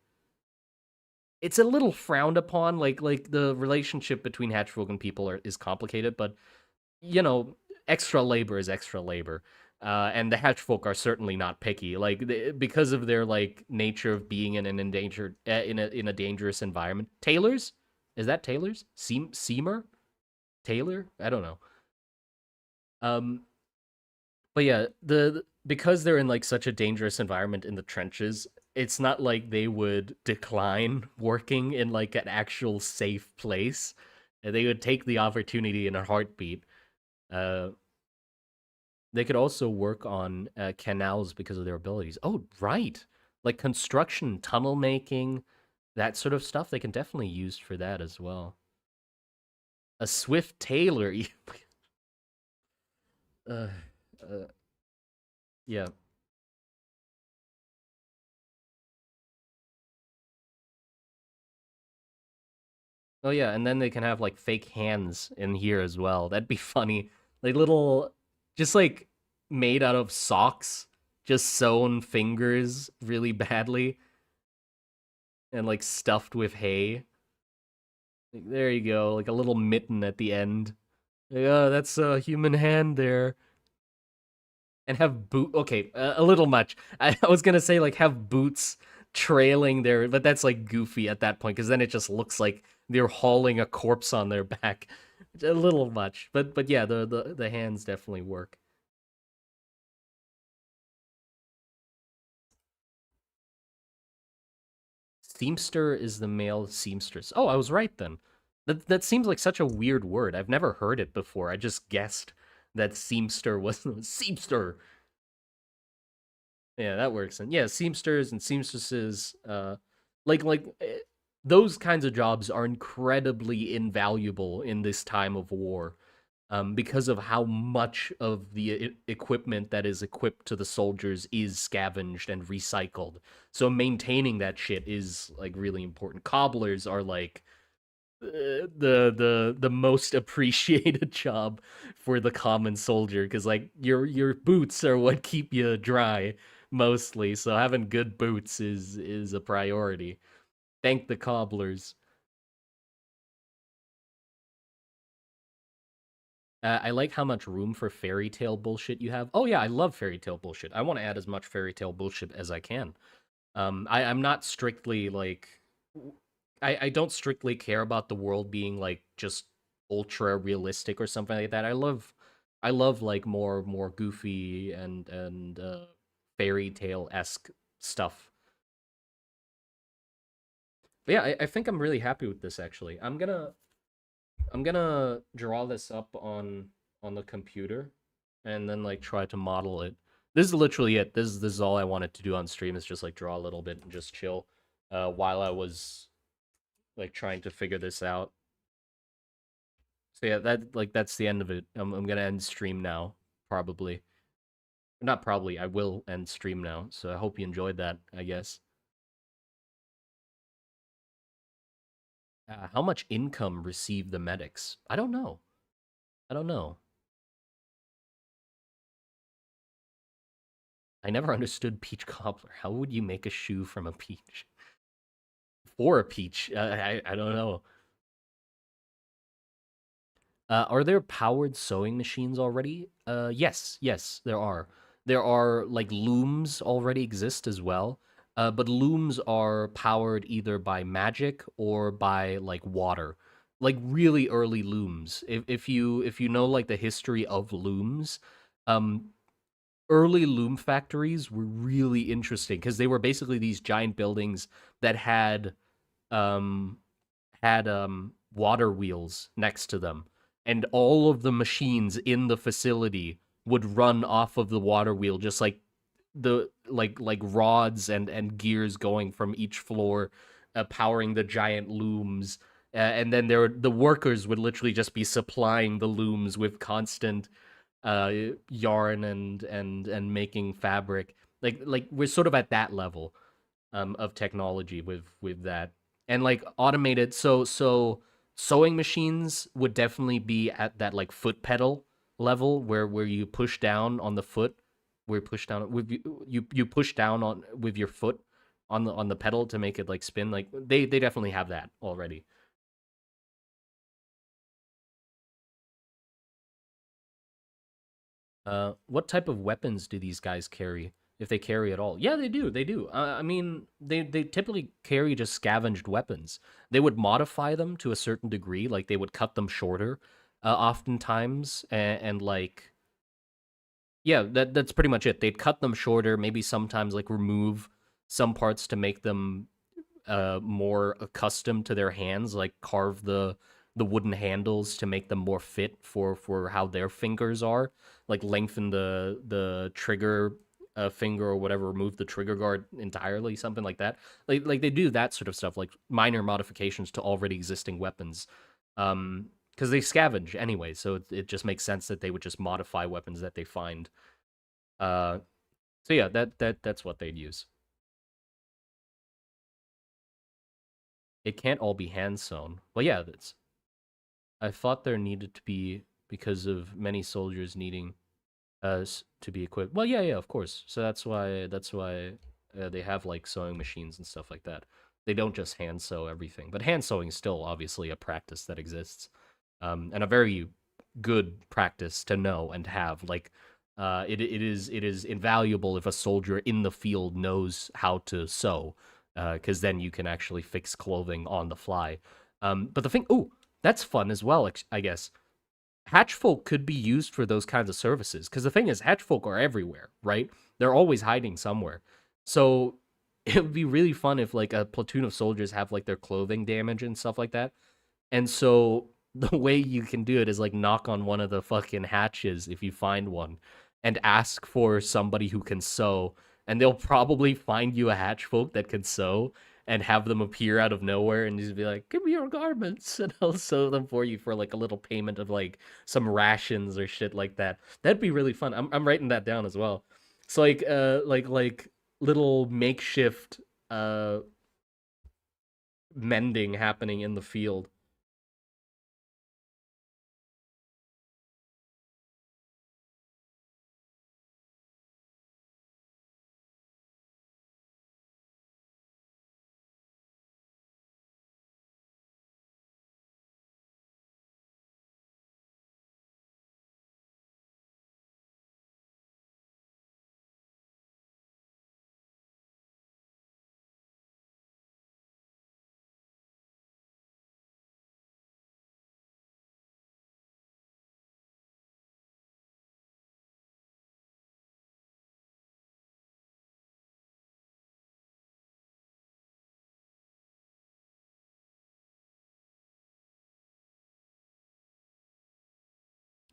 it's a little frowned upon. Like the relationship between hatch folk and people is complicated, but you know, extra labor is extra labor. And the hatch folk are certainly not picky, like because of their like nature of being in an endangered in a dangerous environment. Tailors, is that tailors? Seamer, tailor? I don't know. Um, but yeah, because they're in like such a dangerous environment in the trenches, it's not like they would decline working in like an actual safe place. They would take the opportunity in a heartbeat. Uh, They could also work on canals because of their abilities. Oh, right. Like construction, tunnel making, that sort of stuff. They can definitely use for that as well. A swift tailor. uh, uh, yeah. Oh yeah, and then they can have like fake hands in here as well. That'd be funny. Like little, just like made out of socks, just sewn fingers really badly, and like stuffed with hay. Like, there you go, like a little mitten at the end. Like, oh, that's a human hand there. And have boot. Okay, a little much. I was gonna say like have boots trailing there, but that's like goofy at that point because then it just looks like they're hauling a corpse on their back. A little much, but yeah, the hands definitely work. Seamster is the male seamstress. Oh, I was right then. That seems like such a weird word. I've never heard it before. I just guessed that seamster was seamster. Yeah, that works. And yeah, seamsters and seamstresses, those kinds of jobs are incredibly invaluable in this time of war, because of how much of the equipment that is equipped to the soldiers is scavenged and recycled. So maintaining that shit is like really important. Cobblers are like the most appreciated job for the common soldier because like your boots are what keep you dry mostly. So having good boots is a priority. Thank the cobblers. I like how much room for fairy tale bullshit you have. Oh yeah, I love fairy tale bullshit. I want to add as much fairy tale bullshit as I can. I'm not strictly like I don't strictly care about the world being like just ultra realistic or something like that. I love like more goofy and fairy tale esque stuff. But yeah, I think I'm really happy with this actually. I'm gonna draw this up on the computer and then like try to model it. This is literally it. This is all I wanted to do on stream is just like draw a little bit and just chill while I was like trying to figure this out. So yeah, that's the end of it. I'm gonna end stream now, probably. Not probably. I will end stream now. So I hope you enjoyed that. I guess. How much income receive the medics? I don't know. I don't know. I never understood peach cobbler. How would you make a shoe from a peach? For a peach? I don't know. Are there powered sewing machines already? Yes, there are. There are like looms already exist as well. But looms are powered either by magic or by like water. Like really early looms. If you know like the history of looms, um early loom factories were really interesting because they were basically these giant buildings that um had water wheels next to them, and all of the machines in the facility would run off of the water wheel, just like the like rods and gears going from each floor, powering the giant looms. And then the workers would literally just be supplying the looms with constant yarn and making fabric. Like we're sort of at that level of technology with that, and like automated. So sewing machines would definitely be at that like foot pedal level where you push down on the foot, where you push down with you push down on with your foot on the pedal to make it like spin. Like they definitely have that already. What type of weapons do these guys carry? If they carry at all? Yeah, they do. They do. I mean, they typically carry just scavenged weapons. They would modify them to a certain degree, like they would cut them shorter, oftentimes, and like yeah, that's pretty much it. They'd cut them shorter, maybe sometimes like remove some parts to make them more accustomed to their hands, like carve the wooden handles to make them more fit for how their fingers are, like lengthen the trigger finger or whatever, remove the trigger guard entirely, something like that. Like they do that sort of stuff, like minor modifications to already existing weapons. Because they scavenge anyway, so it just makes sense that they would just modify weapons that they find. Uh, so yeah, that's what they'd use. It can't all be hand sewn. Well, yeah, that's. I thought there needed to be because of many soldiers needing to be equipped. Well, yeah, of course. So that's why they have like sewing machines and stuff like that. They don't just hand sew everything, but hand sewing is still obviously a practice that exists, and a very good practice to know and have. Like, it is invaluable if a soldier in the field knows how to sew, because then you can actually fix clothing on the fly. But the thing, oh, that's fun as well, I guess. Hatchfolk could be used for those kinds of services because the thing is, hatchfolk are everywhere, right? They're always hiding somewhere. So it would be really fun if like a platoon of soldiers have like their clothing damaged and stuff like that. And so the way you can do it is like knock on one of the fucking hatches if you find one and ask for somebody who can sew. And they'll probably find you a hatchfolk that can sew and have them appear out of nowhere and just be like, give me your garments and I'll sew them for you for like a little payment of like some rations or shit like that. That'd be really fun. I'm writing that down as well. So like little makeshift mending happening in the field.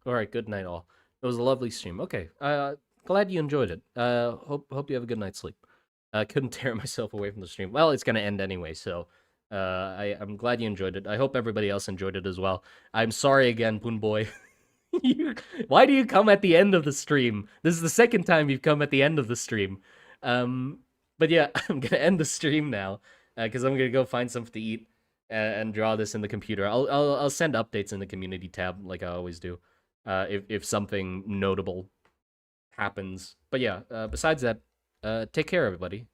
All right, good night, all. It was a lovely stream. Okay, glad you enjoyed it. Hope you have a good night's sleep. I couldn't tear myself away from the stream. Well, it's gonna end anyway, so I'm glad you enjoyed it. I hope everybody else enjoyed it as well. I'm sorry again, Poon Boy. Why do you come at the end of the stream? This is the second time you've come at the end of the stream. Um, but yeah, I'm gonna end the stream now because I'm gonna go find something to eat and draw this in the computer. I'll send updates in the community tab like I always do, if something notable happens. But yeah, besides that, take care, everybody.